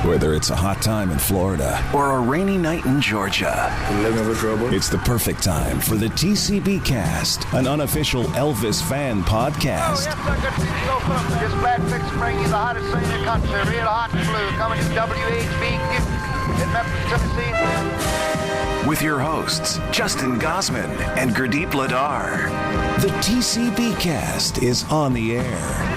Whether it's a hot time in Florida or a rainy night in Georgia, looking for trouble? It's the perfect time for the TCBCast, an unofficial Elvis fan podcast. Oh, yes, sir. Good to see you go, folks. This black fix bring you the hottest thing in the country, real hot and blue, coming to WHB in Memphis, Tennessee. With your hosts, Justin Gosman and Gurdip Ladar. The TCBcast is on the air.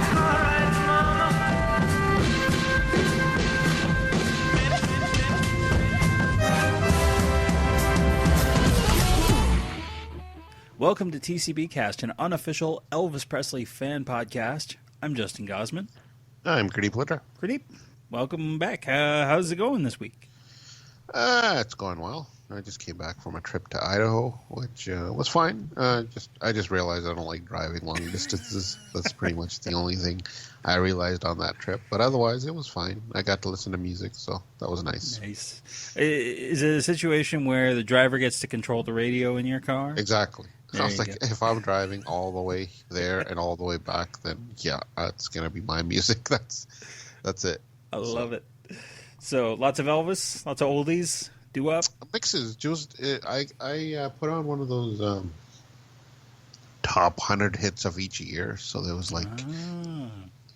Welcome to TCBcast, an unofficial Elvis Presley fan podcast. I'm Justin Gosman. I'm Gurdip Ladar. Gurdip, welcome back. How's it going this week? It's going well. I just came back from a trip to Idaho, which was fine. I just realized I don't like driving long distances. That's pretty much the only thing I realized on that trip. But otherwise, it was fine. I got to listen to music, so that was nice. Nice. Is it a situation where the driver gets to control the radio in your car? Exactly. I was like, go. if I'm driving all the way there and all the way back, then yeah, it's gonna be my music. That's it. I love it. So lots of Elvis, lots of oldies. Doo-wop? Mixes. Just I put on one of those top 100 hits of each year. So there was like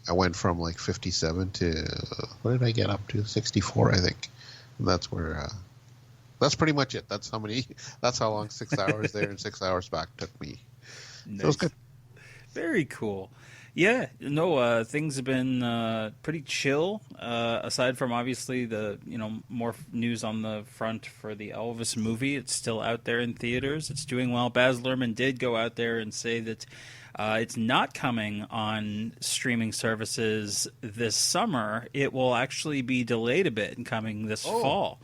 I went from like 57 to what did I get up to? 64, I think. And that's where that's pretty much it. That's how long 6 hours there and 6 hours back took me. Nice. So it was good. Very cool. Yeah, no, things have been pretty chill, aside from obviously the, more news on the front for the Elvis movie. It's still out there in theaters. It's doing well. Baz Luhrmann did go out there and say that it's not coming on streaming services this summer. It will actually be delayed a bit and coming this fall.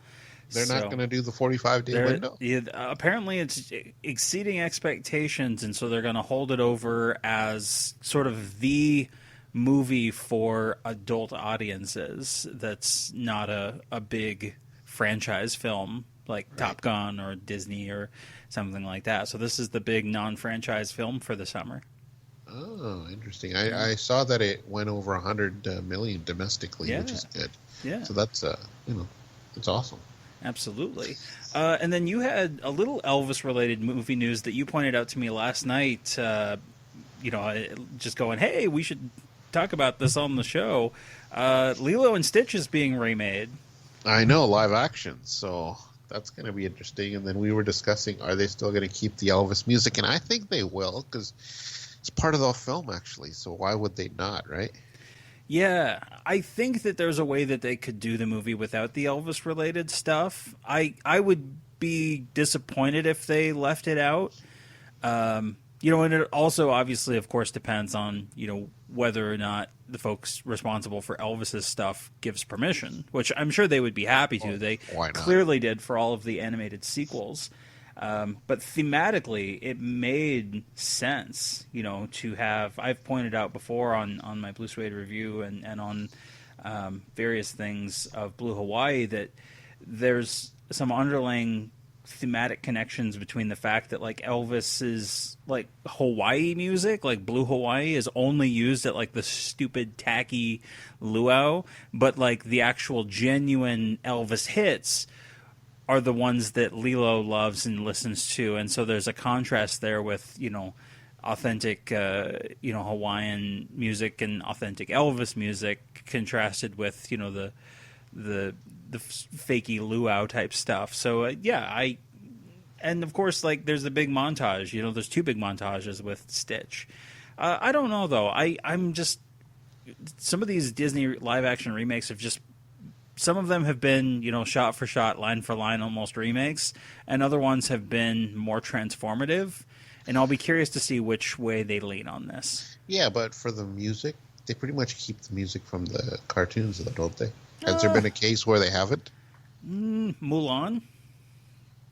They're not going to do the 45-day window? Apparently it's exceeding expectations, and so they're going to hold it over as sort of the movie for adult audiences that's not a big franchise film like Top Gun or Disney or something like that. So this is the big non-franchise film for the summer. Oh, interesting. I saw that it went over 100 million domestically, which is good. Yeah. So that's, it's awesome. Absolutely. And then you had a little Elvis-related movie news that you pointed out to me last night, just going, hey, we should talk about this on the show. Lilo and Stitch is being remade. I know, live action, so that's going to be interesting. And then we were discussing, are they still going to keep the Elvis music? And I think they will, because it's part of the film, actually, so why would they not, right? Yeah, I think that there's a way that they could do the movie without the Elvis-related stuff. I would be disappointed if they left it out. And it also obviously, of course, depends on, whether or not the folks responsible for Elvis's stuff gives permission, which I'm sure they would be happy to. They clearly did for all of the animated sequels. But thematically, it made sense, to have. I've pointed out before on my Blue Suede review and on various things of Blue Hawaii that there's some underlying thematic connections between the fact that like Elvis's like Hawaii music, like Blue Hawaii, is only used at like the stupid tacky luau, but like the actual genuine Elvis hits are the ones that Lilo loves and listens to, and so there's a contrast there with authentic Hawaiian music and authentic Elvis music contrasted with the fakey luau type stuff. So and of course like there's the big montage. There's two big montages with Stitch. I don't know though. I'm just some of these Disney live action remakes have just. Some of them have been, shot for shot, line for line, almost remakes, and other ones have been more transformative. And I'll be curious to see which way they lean on this. Yeah, but for the music, they pretty much keep the music from the cartoons, though, don't they? Has there been a case where they haven't? Mulan.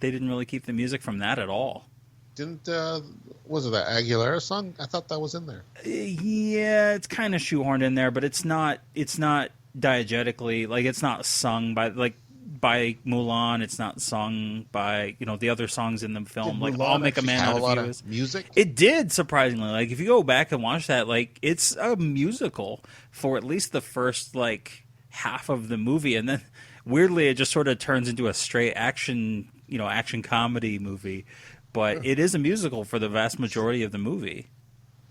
They didn't really keep the music from that at all. Was it that Aguilera song? I thought that was in there. Yeah, it's kind of shoehorned in there, but it's not diegetically, like it's not sung by Mulan. It's not sung by the other songs in the film. Did like Mulan I'll Make a Man Out of You. Music. It did, surprisingly. Like if you go back and watch that, like it's a musical for at least the first like half of the movie, and then weirdly it just sort of turns into a straight action comedy movie. But it is a musical for the vast majority of the movie.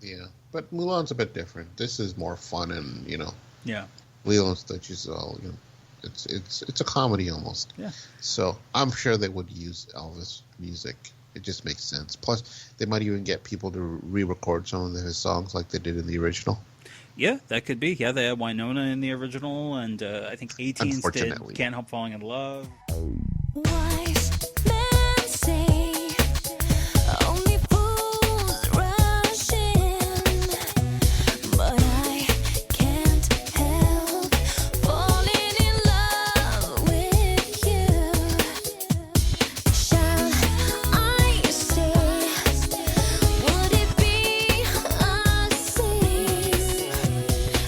Yeah, but Mulan's a bit different. This is more fun, and Yeah. Lilo and Stitch is all it's a comedy almost. Yeah. So I'm sure they would use Elvis music. It just makes sense. Plus, they might even get people to re-record some of his songs like they did in the original. Yeah, that could be. Yeah, they had Winona in the original, and I think 18s did Can't Help Falling in Love. Wise men say only fools rush in, but I can't help falling in love with you. Shall I say, would it be a sin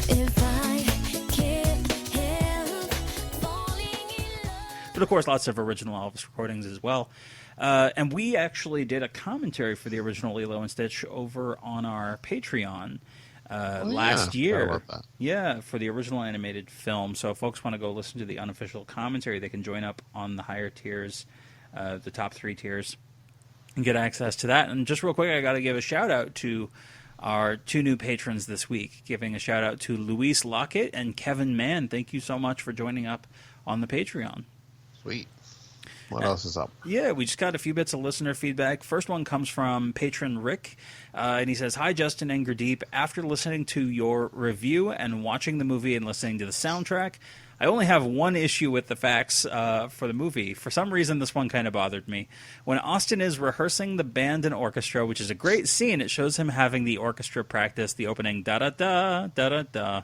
if I can't help falling in love? But of course, lots of original Elvis recordings as well. And we actually did a commentary for the original Lilo and Stitch over on our Patreon last year. Forgot about that. Yeah, for the original animated film. So if folks want to go listen to the unofficial commentary, they can join up on the higher tiers, the top 3 tiers, and get access to that. And just real quick, I got to give a shout out to our 2 new patrons this week. Giving a shout out to Luis Lockett and Kevin Mann. Thank you so much for joining up on the Patreon. Sweet. What else is up? Yeah, we just got a few bits of listener feedback. First one comes from patron Rick, and he says, "Hi, Justin and Gurdip. After listening to your review and watching the movie and listening to the soundtrack, I only have one issue with the facts for the movie. For some reason, this one kind of bothered me. When Austin is rehearsing the band and orchestra, which is a great scene, it shows him having the orchestra practice the opening da-da-da, da-da-da.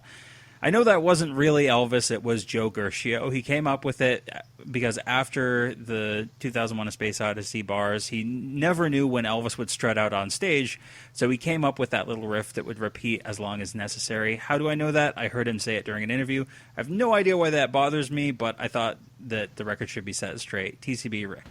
I know that wasn't really Elvis, it was Joe Gershio. He came up with it because after the 2001: A Space Odyssey bars, he never knew when Elvis would strut out on stage, so he came up with that little riff that would repeat as long as necessary. How do I know that? I heard him say it during an interview. I have no idea why that bothers me, but I thought that the record should be set straight. TCB, Rick."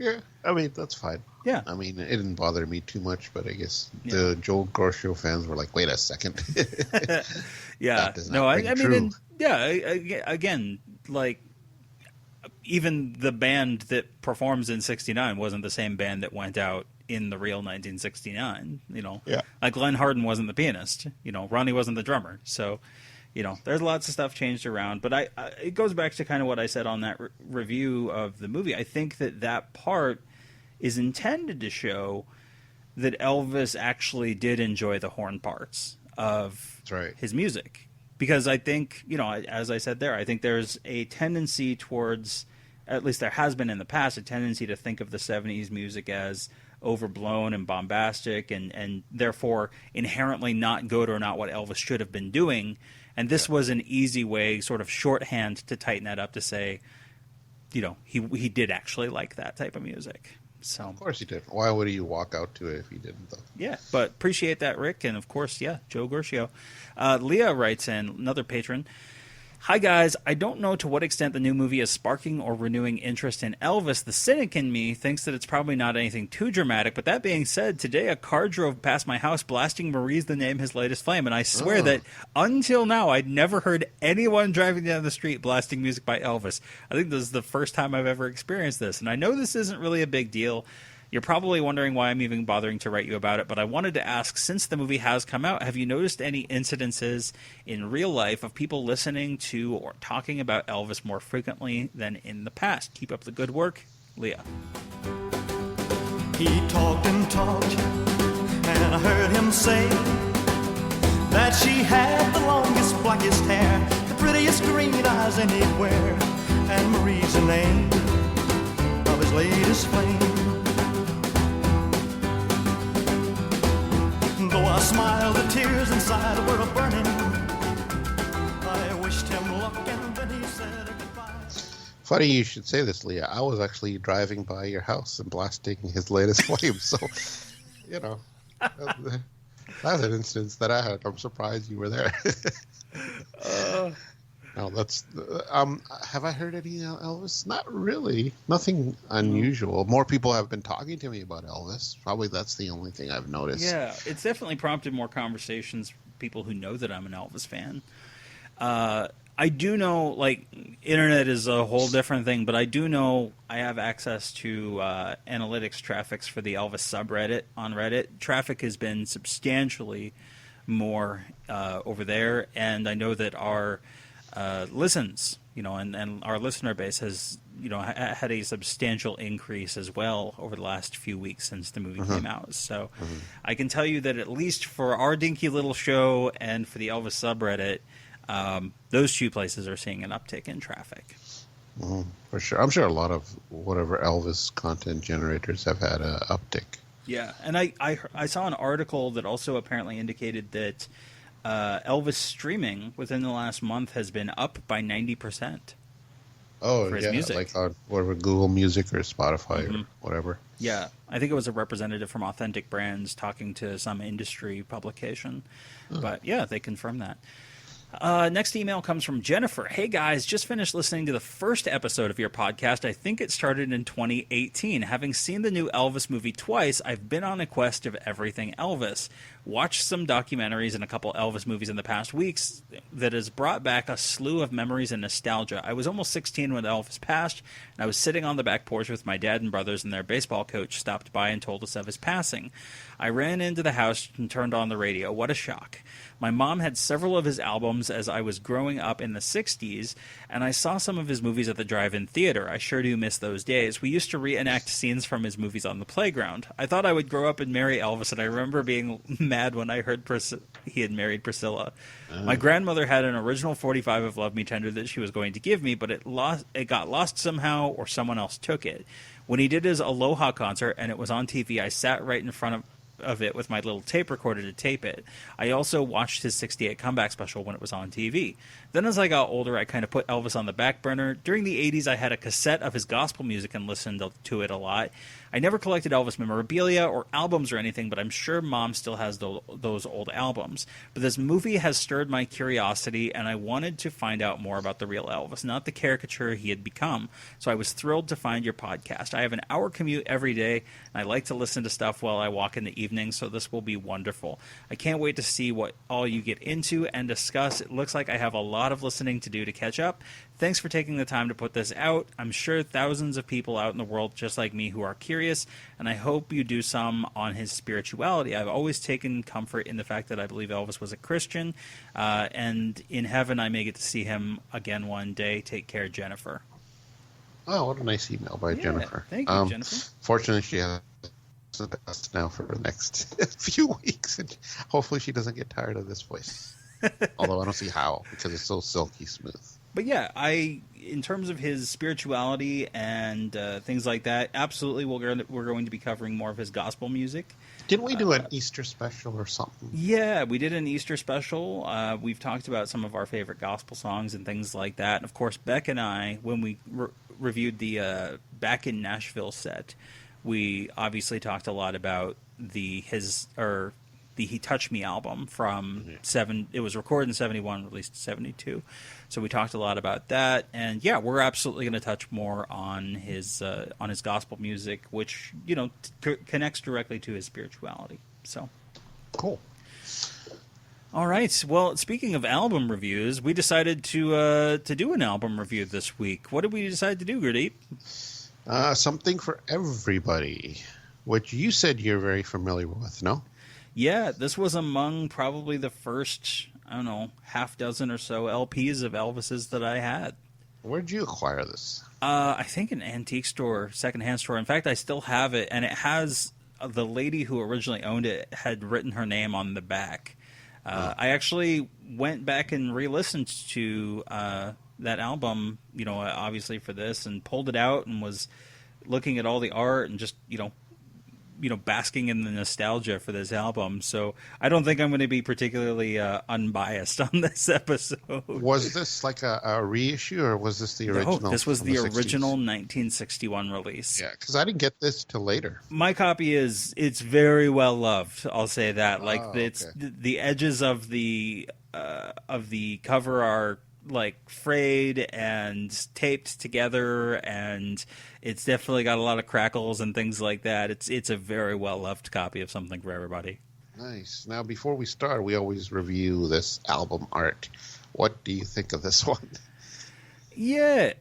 Yeah, I mean, that's fine. Yeah. I mean, it didn't bother me too much, but I guess the Joe Garcia fans were like, wait a second. Yeah. No, I mean, again, like, even the band that performs in 69 wasn't the same band that went out in the real 1969, Yeah. Like Glenn Hardin wasn't the pianist, Ronnie wasn't the drummer. So, there's lots of stuff changed around, but it goes back to kind of what I said on that review of the movie. I think that part is intended to show that Elvis actually did enjoy the horn parts of his music. Because I think, as I said there, I think there's a tendency towards, at least there has been in the past, a tendency to think of the 70s music as overblown and bombastic and therefore inherently not good or not what Elvis should have been doing. And this was an easy way, sort of shorthand, to tighten that up to say, he did actually like that type of music. So Of course he did. Why would you walk out to it if he didn't, though? Yeah, but appreciate that, Rick. And, of course, Joe Gershio. Leah writes in, another patron, "Hi, guys. I don't know to what extent the new movie is sparking or renewing interest in Elvis. The cynic in me thinks that it's probably not anything too dramatic. But that being said, today a car drove past my house blasting Marie's the Name His Latest Flame. And I swear that until now, I'd never heard anyone driving down the street blasting music by Elvis. I think this is the first time I've ever experienced this. And I know this isn't really a big deal. You're probably wondering why I'm even bothering to write you about it, but I wanted to ask, since the movie has come out, have you noticed any incidences in real life of people listening to or talking about Elvis more frequently than in the past? Keep up the good work, Leah." He talked and talked, and I heard him say that she had the longest, blackest hair, the prettiest green eyes anywhere, and Marie's the name of his latest flame. Though I smiled, the tears inside were burning. I wished him luck, and then he said goodbye. Funny you should say this, Leah. I was actually driving by your house and blasting his latest volume. So, you know, that's an instance that I had. I'm surprised you were there. No, that's. Have I heard any Elvis? Not really. Nothing unusual. More people have been talking to me about Elvis. Probably that's the only thing I've noticed. Yeah, it's definitely prompted more conversations. People who know that I'm an Elvis fan. I do know, like, internet is a whole different thing, but I do know I have access to analytics traffics for the Elvis subreddit on Reddit. Traffic has been substantially more over there, and I know that our listens, you know, and our listener base has, you know, had a substantial increase as well over the last few weeks since the movie came out. So I can tell you that at least for our dinky little show and for the Elvis subreddit, those two places are seeing an uptick in traffic. For sure. I'm sure a lot of whatever Elvis content generators have had an uptick. Yeah, and I saw an article that also apparently indicated that Elvis streaming within the last month has been up by 90%. Oh, for his yeah, music. like on whatever, Google Music or Spotify or whatever. Yeah, I think it was a representative from Authentic Brands talking to some industry publication. But yeah, they confirmed that. Next email comes from Jennifer. Hey guys, just finished listening to the first episode of your podcast. I think it started in 2018. Having seen the new Elvis movie twice, I've been on a quest of everything Elvis. Watched some documentaries and a couple Elvis movies in the past weeks that has brought back a slew of memories and nostalgia. I was almost 16 when Elvis passed, and I was sitting on the back porch with my dad and brothers, and their baseball coach stopped by and told us of his passing. I ran into the house and turned on the radio. What a shock. My mom had several of his albums as I was growing up in the 60s, and I saw some of his movies at the drive-in theater. I sure do miss those days. We used to reenact scenes from his movies on the playground. I thought I would grow up and marry Elvis, and I remember being mad when I heard he had married Priscilla. My grandmother had an original 45 of Love Me Tender that she was going to give me, but it got lost somehow, or someone else took it. When he did his Aloha concert and it was on TV, I sat right in front of it with my little tape recorder to tape it. I also watched his 68 comeback special when it was on TV. Then as I got older, I kind of put Elvis on the back burner. During the 80s, I had a cassette of his gospel music and listened to it a lot. I never collected Elvis memorabilia or albums or anything, but I'm sure Mom still has those old albums. But this movie has stirred my curiosity, and I wanted to find out more about the real Elvis, not the caricature he had become. So I was thrilled to find your podcast. I have an hour commute every day, and I like to listen to stuff while I walk in the evening, so this will be wonderful. I can't wait to see what all you get into and discuss. It looks like I have a lot of listening to do to catch up. Thanks for taking the time to put this out. I'm sure thousands of people out in the world just like me who are curious, and I hope you do some on his spirituality. I've always taken comfort in the fact that I believe Elvis was a Christian, and in heaven I may get to see him again one day. Take care, Jennifer. Oh, what a nice email by Jennifer. Thank you, Jennifer. Fortunately, she has the best now for the next few weeks, and hopefully she doesn't get tired of this voice. Although I don't see how, because it's so silky smooth. But yeah, in terms of his spirituality and things like that, absolutely we're going to be covering more of his gospel music. Didn't we do an Easter special or something? Yeah, we did an Easter special. We've talked about some of our favorite gospel songs and things like that. And of course, Beck and I, when we reviewed the Back in Nashville set, we obviously talked a lot about the He Touched Me album from it was recorded in 71, released in 72. So we talked a lot about that, and yeah, we're absolutely going to touch more on his gospel music, which, you know, connects directly to his spirituality. So cool. All right. Well, speaking of album reviews, we decided to do an album review this week. What did we decide to do, Gurdip? Something for everybody, which you said you're very familiar with, no? Yeah, this was among probably the first, I don't know, half dozen or so LPs of Elvis's that I had. Where'd you acquire this? I think an antique store, secondhand store. In fact, I still have it, and it has the lady who originally owned it had written her name on the back. I actually went back and re-listened to that album, you know, obviously for this, and pulled it out and was looking at all the art and just, you know, basking in the nostalgia for this album. So I don't think I'm going to be particularly unbiased on this episode. Was this like a reissue, or was this the original? No, this was from the 60s? original 1961 release. Yeah, because I didn't get this till later. My copy it's very well loved. I'll say that. Like it's okay. the edges of the cover are like frayed and taped together, and it's definitely got a lot of crackles and things like that. It's a very well loved copy of Something for Everybody. Nice. Now, before we start, we always review this album art. What do you think of this one? Yeah,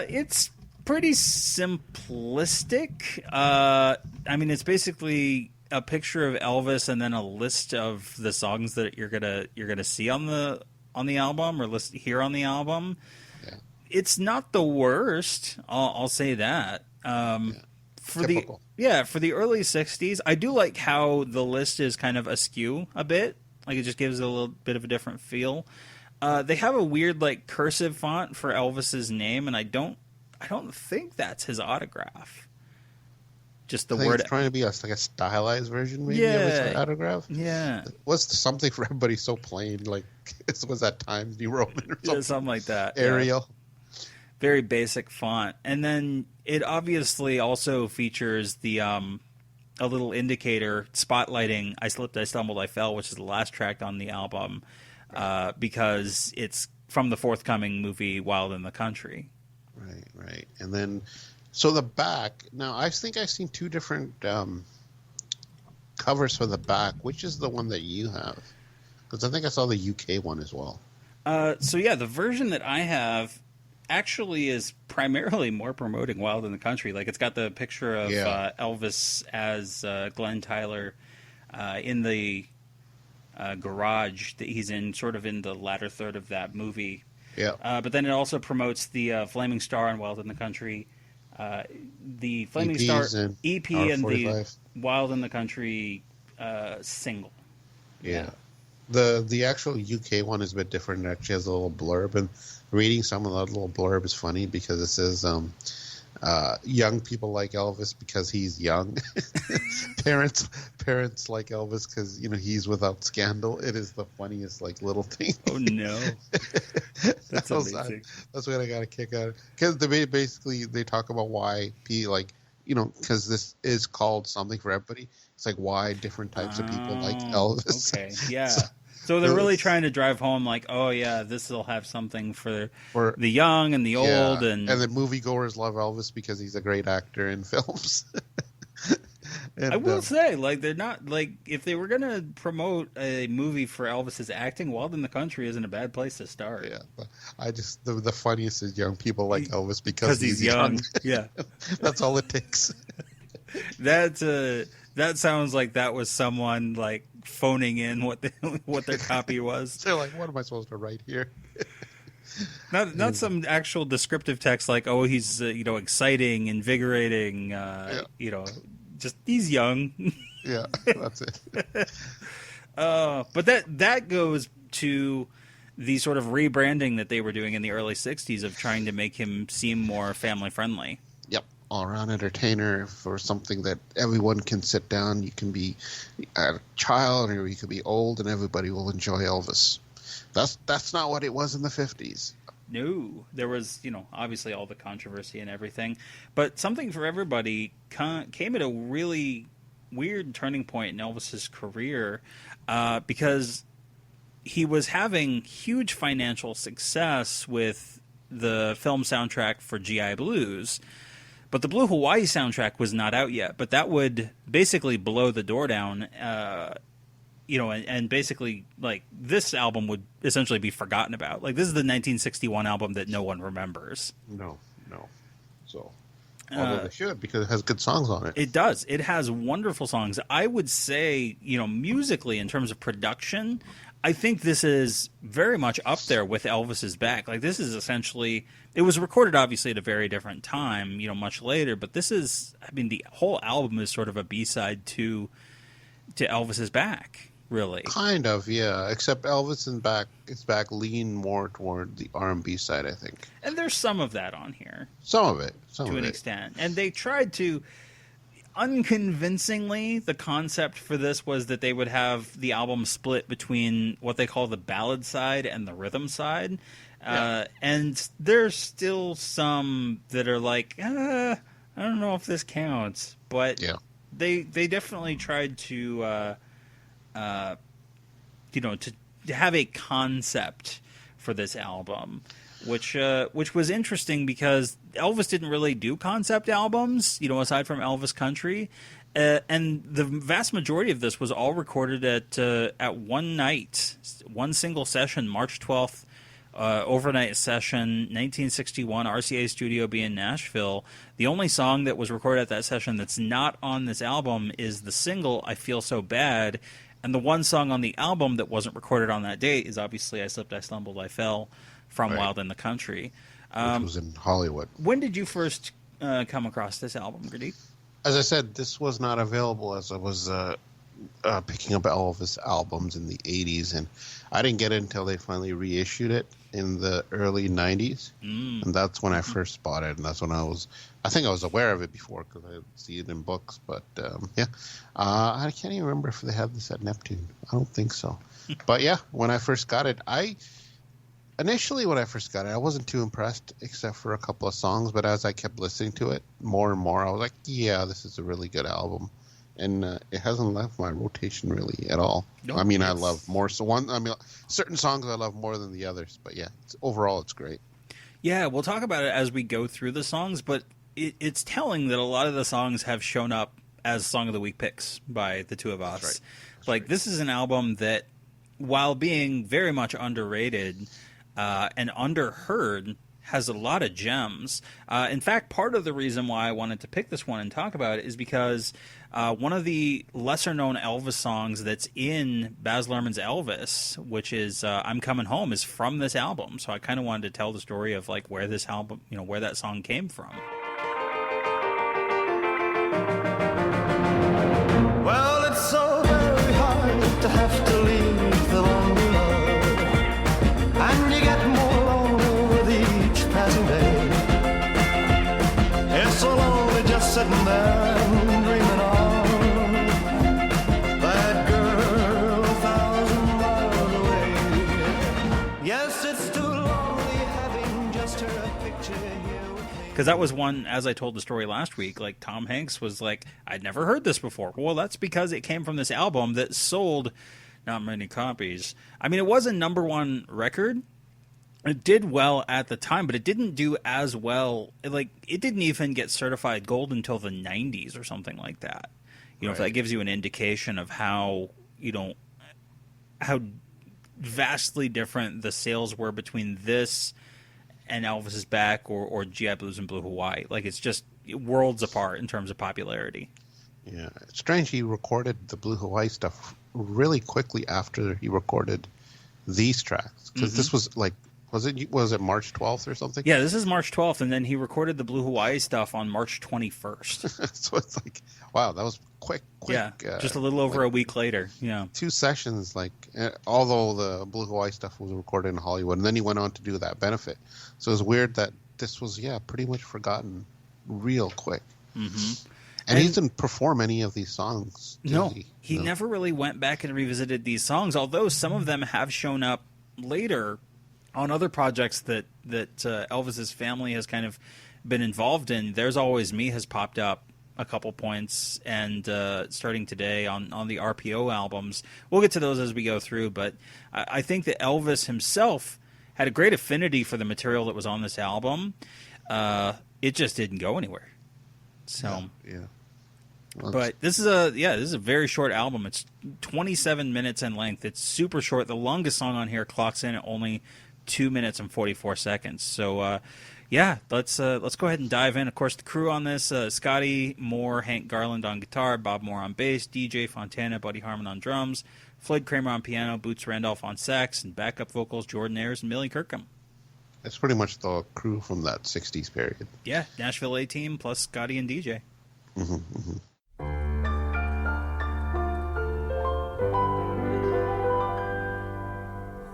it's pretty simplistic. I mean, it's basically a picture of Elvis and then a list of the songs that you're gonna see on the album, or hear on the album. Yeah. It's not the worst. I'll say that. For Typical. for the early '60s, I do like how the list is kind of askew a bit. Like it just gives it a little bit of a different feel. They have a weird like cursive font for Elvis's name, and I don't think that's his autograph. Just the I think word. it's trying to be like a stylized version, maybe, of his autograph. Yeah. What's Something for Everybody so plain? Like, was that Times New Roman or something? Yeah, something like that. Arial. Yeah. Very basic font. And then it obviously also features the a little indicator spotlighting I Slipped, I Stumbled, I Fell, which is the last track on the album, because it's from the forthcoming movie Wild in the Country. Right. And then, so the back, now I think I've seen two different covers for the back. Which is the one that you have? Because I think I saw the UK one as well. The version that I have actually is primarily more promoting Wild in the Country. Like, it's got the picture of Elvis as Glenn Tyler in the garage that he's in, sort of in the latter third of that movie. Yeah. But then it also promotes the Flaming Star on Wild in the Country, the Flaming EPs Star and EP, and the R45. Wild in the Country single. Yeah. The actual UK one is a bit different. It actually has a little blurb, and reading some of that little blurb is funny because it says young people like Elvis because he's young. parents like Elvis because he's without scandal. It is the funniest little thing. Oh no, that's amazing. That's what I got a kick out of, because they talk about why because this is called Something for Everybody. It's like why different types of people like Elvis. Okay, yeah. So they're really trying to drive home, like, oh yeah, this will have something for the young and the old, and the moviegoers love Elvis because he's a great actor in films. And, I will say, they're not if they were gonna promote a movie for Elvis's acting, Wild in the Country isn't a bad place to start. Yeah, but I just the funniest is young people like Elvis because he's young. Yeah, that's all it takes. That sounds like that was someone phoning in what their copy was. They're like, what am I supposed to write here? Not some actual descriptive text like, oh, he's exciting, invigorating, just he's young. Yeah, that's it. But that goes to the sort of rebranding that they were doing in the early '60s of trying to make him seem more family friendly. Yep, all-around entertainer for something that everyone can sit down. You can be a child or you could be old, and everybody will enjoy Elvis. That's not what it was in the 50s. No, there was, obviously all the controversy and everything, but Something for Everybody came at a really weird turning point in Elvis's career because he was having huge financial success with the film soundtrack for GI Blues, but the Blue Hawaii soundtrack was not out yet, but that would basically blow the door down, and basically, this album would essentially be forgotten about. This is the 1961 album that no one remembers. No. So, although they should, because it has good songs on it. It does. It has wonderful songs. I would say, musically, in terms of production, I think this is very much up there with Elvis's back. This is essentially... It was recorded, obviously, at a very different time, much later, but this is... the whole album is sort of a B-side to Elvis's back. Really, kind of, yeah. Except Elvis his back lean more toward the R&B side, I think. And there's some of that on here. Some of it, to an extent. And they tried to. unconvincingly, the concept for this was that they would have the album split between what they call the ballad side and the rhythm side. And there's still some that are like, I don't know if this counts. But they definitely tried to, to have a concept for this album. Which was interesting because Elvis didn't really do concept albums, aside from Elvis Country, and the vast majority of this was all recorded at one night, one single session, March 12th, overnight session, 1961, RCA Studio B in Nashville. The only song that was recorded at that session that's not on this album is the single "I Feel So Bad," and the one song on the album that wasn't recorded on that date is obviously "I Slipped, I Stumbled, I Fell" from Wild in the Country. Which was in Hollywood. When did you first come across this album, Gurdip? As I said, this was not available as I was picking up Elvis albums in the 80s, and I didn't get it until they finally reissued it in the early 90s, and that's when I first bought it, and that's when I think I was aware of it before because I see it in books, but I can't even remember if they had this at Neptune. I don't think so. But yeah, when I first got it, Initially, when I first got it, I wasn't too impressed, except for a couple of songs. But as I kept listening to it more and more, I was like, "Yeah, this is a really good album," and it hasn't left my rotation really at all. Nope, I mean, I love more. Certain songs I love more than the others, but yeah, overall, it's great. Yeah, we'll talk about it as we go through the songs, but it's telling that a lot of the songs have shown up as Song of the Week picks by the two of us. That's right. This is an album that, while being very much underrated. And underheard, has a lot of gems. In fact, part of the reason why I wanted to pick this one and talk about it is because one of the lesser-known Elvis songs that's in Baz Luhrmann's Elvis, which is "I'm Comin Home," is from this album. So I kind of wanted to tell the story of like where this album, where that song came from. Well, it's so very hard to have to leave the one you love, and you get more lonely with each passing day. It's so lonely just sitting there and dreaming of that girl 1,000 miles away. Yes, it's too lonely having just her picture here with me. Because that was one, as I told the story last week, like Tom Hanks was like, I'd never heard this before. Well, that's because it came from this album that sold not many copies. I mean, it was a number one record. It did well at the time, but it didn't do as well. It didn't even get certified gold until the 90s or something like that. If that gives you an indication of how vastly different the sales were between this and Elvis Is Back or G.I. Blues and Blue Hawaii. It's just worlds apart in terms of popularity. Yeah, it's strange he recorded the Blue Hawaii stuff really quickly after he recorded these tracks. Because this was was it March 12th or something? Yeah, this is March 12th, and then he recorded the Blue Hawaii stuff on March 21st. So it's like, wow, that was quick. Yeah, just a little over a week later. Yeah, 2 sessions. Although the Blue Hawaii stuff was recorded in Hollywood, and then he went on to do that benefit. So it's weird that this was pretty much forgotten real quick. Mm-hmm. And he didn't perform any of these songs. No, he never really went back and revisited these songs. Although some of them have shown up later on other projects that Elvis's family has kind of been involved in. There's Always Me has popped up a couple points, and starting today on the RPO albums. We'll get to those as we go through, but I think that Elvis himself had a great affinity for the material that was on this album. It just didn't go anywhere. So yeah. But this is a very short album. It's 27 minutes in length. It's super short. The longest song on here clocks in at only 2 minutes and 44 seconds. So, let's go ahead and dive in. Of course, the crew on this: Scotty Moore, Hank Garland on guitar, Bob Moore on bass, DJ Fontana, Buddy Harmon on drums, Floyd Kramer on piano, Boots Randolph on sax, and backup vocals Jordan Ayers and Millie Kirkham. It's pretty much the crew from that 60s period. Yeah, Nashville A-Team plus Scotty and DJ. Mm-hmm, mm-hmm.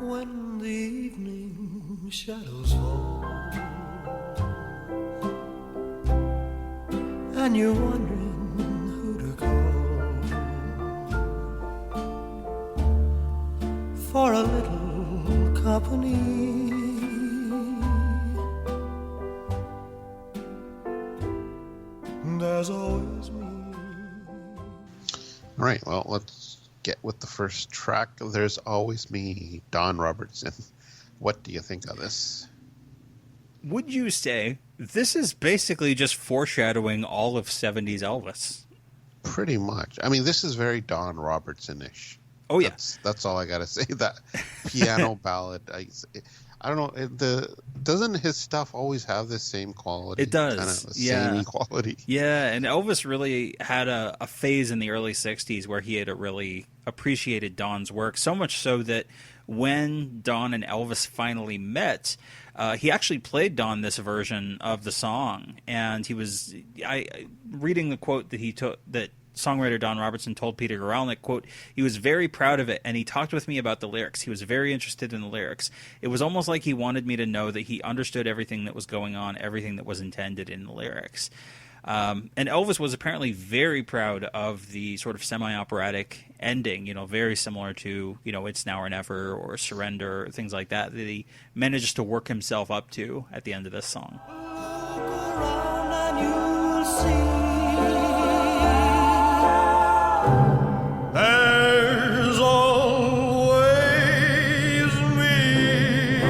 When the evening shadows fall and you're wondering there's always me. All right, well, let's get with the first track. There's Always Me, Don Robertson. What do you think of this? Would you say this is basically just foreshadowing all of 70s Elvis? Pretty much. I mean, this is very Don Robertson-ish. Oh, yeah. That's all I got to say. That piano ballad, I don't know. Doesn't his stuff always have the same quality? It does. Kind of the yeah. same quality. Yeah, and Elvis really had a phase in the early 60s where he had really appreciated Don's work, so much so that when Don and Elvis finally met, he actually played Don this version of the song, and he was reading the quote that he took that songwriter Don Robertson told Peter Guralnick, quote, he was very proud of it, and he talked with me about the lyrics. He was very interested in the lyrics. It was almost like he wanted me to know that he understood everything that was going on, everything that was intended in the lyrics. And Elvis was apparently very proud of the sort of semi-operatic ending, very similar to, It's Now or Never or Surrender, things like that he managed to work himself up to at the end of this song. Look around and you'll see there's always me.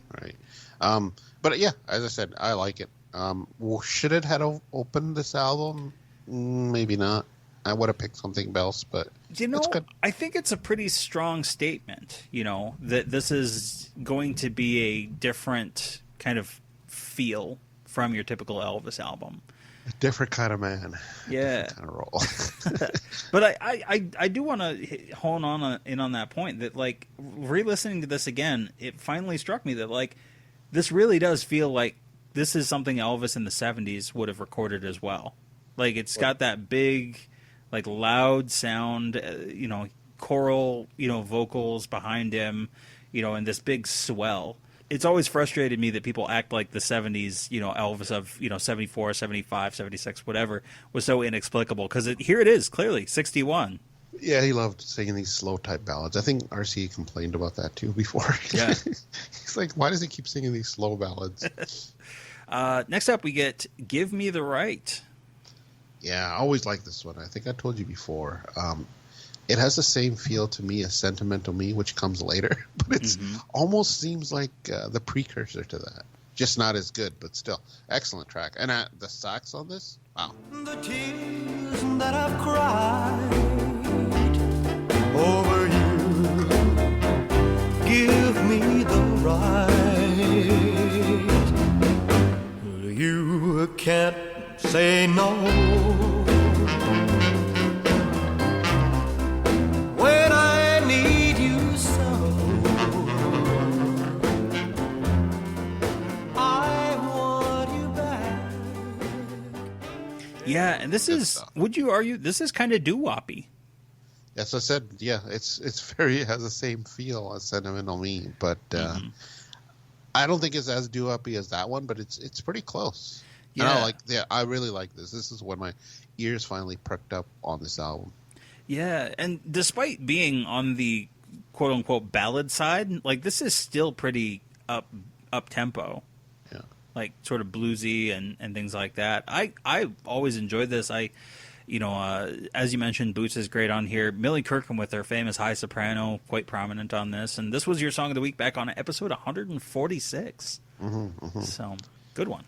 Right. But yeah, as I said, I like it. Should it have opened this album? Maybe not. I would have picked something else, but it's good. I think it's a pretty strong statement, that this is going to be a different kind of feel from your typical Elvis album. A different kind of man. Yeah. Different kind of role. But I do want to hone in on that point that, like, re-listening to this again, it finally struck me that, like, this really does feel like this is something Elvis in the 70s would have recorded as well. Like, it's got that big, like, loud sound, choral, vocals behind him, and this big swell. It's always frustrated me that people act like the 70s, Elvis of, 74, 75, 76, whatever, was so inexplicable. Because here it is, clearly, 61. Yeah, he loved singing these slow type ballads. I think RC complained about that too before. Yeah. He's like, why does he keep singing these slow ballads? Next up, we get Give Me the Right. Yeah, I always like this one. I think I told you before. It has the same feel to me as Sentimental Me, which comes later, but it's almost seems like the precursor to that. Just not as good, but still excellent track. And the sax on this, wow. The tears that I've cried over you give me the right. You can't say no when I need you so. I want you back. Yeah, and this Good is, stuff. would you argue, this is kind of doo-woppy. Yes, I said, yeah, it has the same feel as Sentimental Me, but I don't think it's as doo-woppy as that one, but it's pretty close. Yeah. And I really like this. This is when my ears finally perked up on this album. Yeah, and despite being on the quote-unquote ballad side, like, this is still pretty up-tempo. Yeah. Like, sort of bluesy and things like that. I always enjoyed this. As you mentioned, Boots is great on here. Millie Kirkham with her famous high soprano, quite prominent on this. And this was your Song of the Week back on episode 146. So, good one.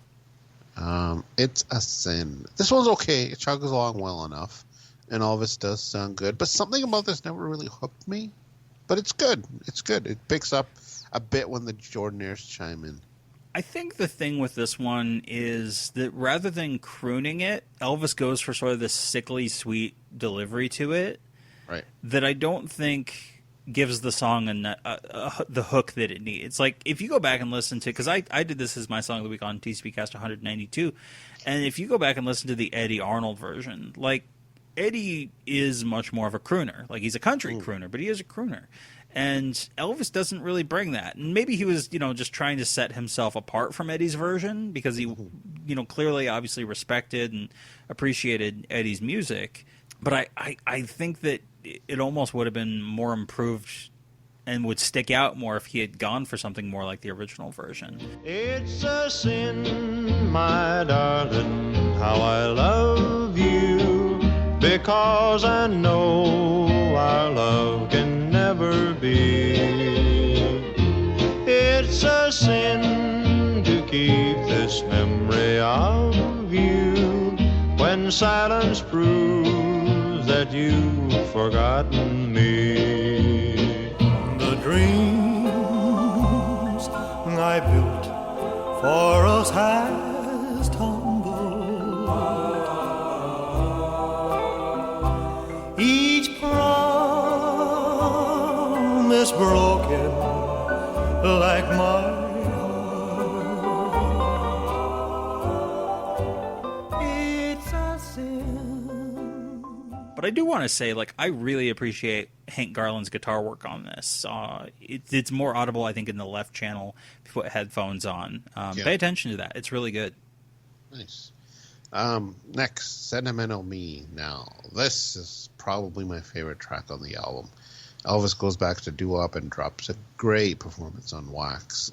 It's a sin. This one's okay. It chugs along well enough, and Elvis does sound good. But something about this never really hooked me. But it's good. It's good. It picks up a bit when the Jordanaires chime in. I think the thing with this one is that rather than crooning it, Elvis goes for sort of this sickly sweet delivery to it. Right. That I don't think gives the song the hook that it needs. Like, if you go back and listen to, because I did this as my Song of the Week on TCBCast 192, and if you go back and listen to the Eddie Arnold version, like, Eddie is much more of a crooner. Like, he's a country crooner, but he is a crooner. And Elvis doesn't really bring that. And maybe he was, just trying to set himself apart from Eddie's version because he, clearly, obviously respected and appreciated Eddie's music. But I think that it almost would have been more improved and would stick out more if he had gone for something more like the original version. It's a sin, my darling, how I love you, because I know our love can never be. It's a sin to keep this memory of you when silence proves that you've forgotten me. The dreams I built for us has tumbled. Each promise broken like my heart. It's a sin. But I do want to say, like, I really appreciate Hank Garland's guitar work on this. It's more audible, I think, in the left channel if you put headphones on. Pay attention to that. It's really good. Nice. Next, Sentimental Me. Now, this is probably my favorite track on the album. Elvis goes back to doo-wop and drops a great performance on Wax.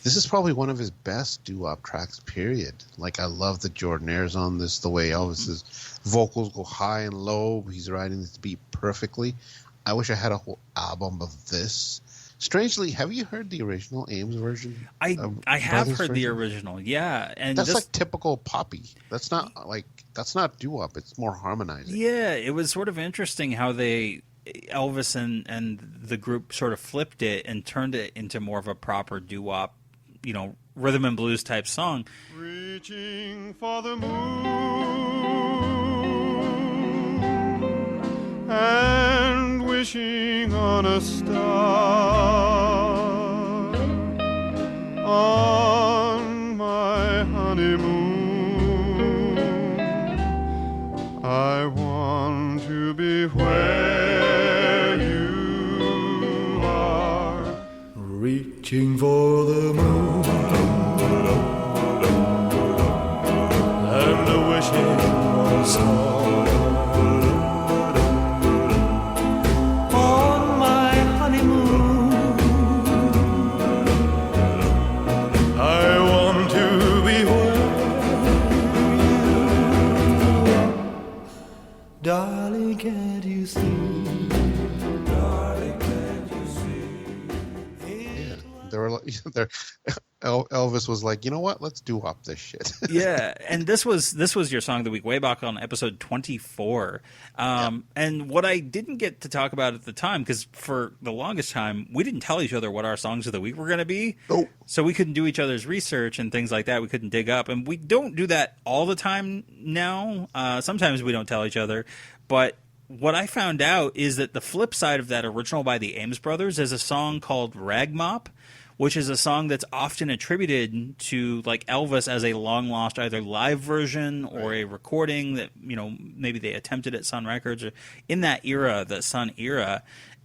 This is probably one of his best doo-wop tracks, period. Like, I love the Jordanaires on this, the way Elvis's vocals go high and low. He's riding this beat perfectly. I wish I had a whole album of this. Strangely, have you heard the original Ames version? I have heard the original, yeah. And that's like typical poppy. That's not doo-wop. It's more harmonizing. Yeah, it was sort of interesting how Elvis and the group sort of flipped it and turned it into more of a proper doo-wop, rhythm and blues type song. Reaching for the moon and wishing on a star on my honeymoon. I want to be where you are, reaching for the moon and wishing on a star on my honeymoon. I want to be where you are. Darling, can't you see? Darling, can't you see? Yeah, Elvis was like, you know what? Let's doo-wop this shit. Yeah, and this was your song of the week way back on episode 24. And what I didn't get to talk about at the time, because for the longest time we didn't tell each other what our songs of the week were going to be. Nope. So we couldn't do each other's research and things like that. We couldn't dig up, and we don't do that all the time now. Sometimes we don't tell each other, but what I found out is that the flip side of that original by the Ames Brothers is a song called Rag Mop, which is a song that's often attributed to like Elvis as a long lost either live version or a recording that, maybe they attempted at Sun Records or in that era, the Sun era.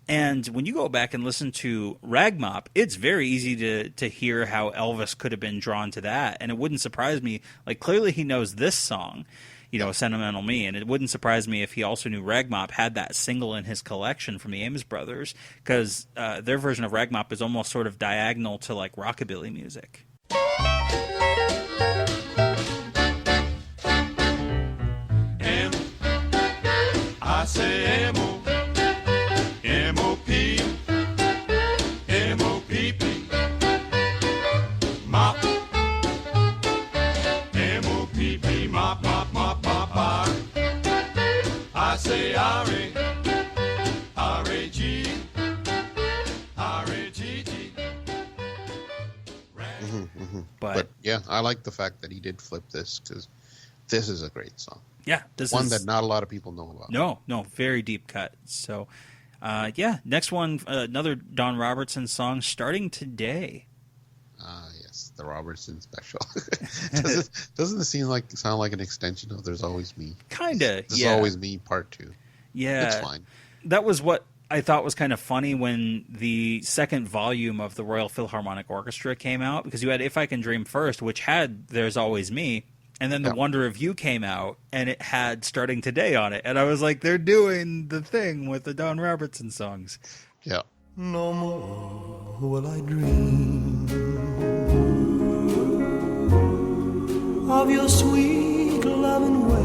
And when you go back and listen to Rag Mop, it's very easy to hear how Elvis could have been drawn to that. And it wouldn't surprise me. Like, clearly he knows this song, Sentimental Me, and it wouldn't surprise me if he also knew Rag Mop had that single in his collection from the Ames Brothers, because their version of Rag Mop is almost sort of diagonal to like rockabilly music. M, I say M-O, M-O-P, M-O-P-P, mop, M-O-P-P, mop, mop, mop, mop, R. I say R-A, R-A-G, R-A-G-G. But yeah, I like the fact that he did flip this, because this is a great song. yeah, this One is that not a lot of people know about. No, very deep cut. So, next one, another Don Robertson song, Starting Today. Yes, the Robertson special. Doesn't it sound like an extension of There's Always Me? Kinda, There's yeah. Always Me Part 2. Yeah. It's fine. That was what I thought was kind of funny when the second volume of the Royal Philharmonic Orchestra came out, because you had If I Can Dream first, which had There's Always Me, and then The Wonder of You came out, and it had Starting Today on it. And I was like, they're doing the thing with the Don Robertson songs. Yeah. No more will I dream of your sweet loving ways.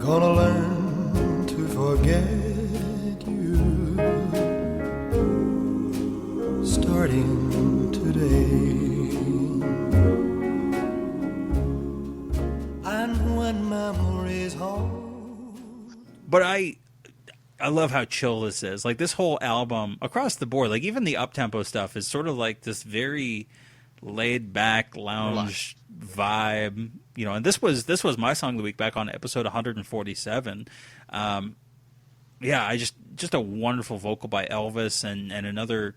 Gonna learn to forget you starting today. And when memories hold. But I love how chill this is. Like, this whole album across the board, like even the up-tempo stuff is sort of like this very laid-back lounge vibe, you know. And this was my song of the week back on episode 147. Yeah, I just a wonderful vocal by Elvis, and another.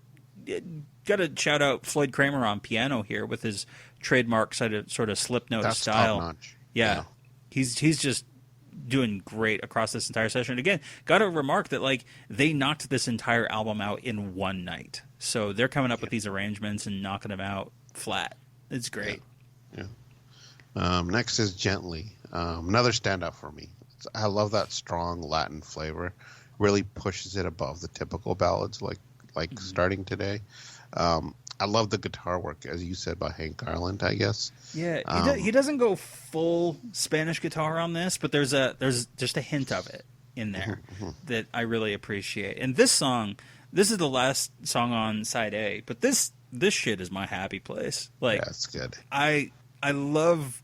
Got to shout out Floyd Kramer on piano here with his trademark sort of slip note That's style. top-notch. Yeah, he's just doing great across this entire session. Again, got to remark that like they knocked this entire album out in one night, so they're coming up with these arrangements and knocking them out flat. It's great. Yeah. Next is Gently. Another standout for me. I love that strong Latin flavor. Really pushes it above the typical ballads like Starting Today. I love the guitar work, as you said, by Hank Garland, I guess. Yeah, he doesn't go full Spanish guitar on this, but there's just a hint of it in there that I really appreciate. And this song, this is the last song on side A, but this shit is my happy place. Like, that's good. I love,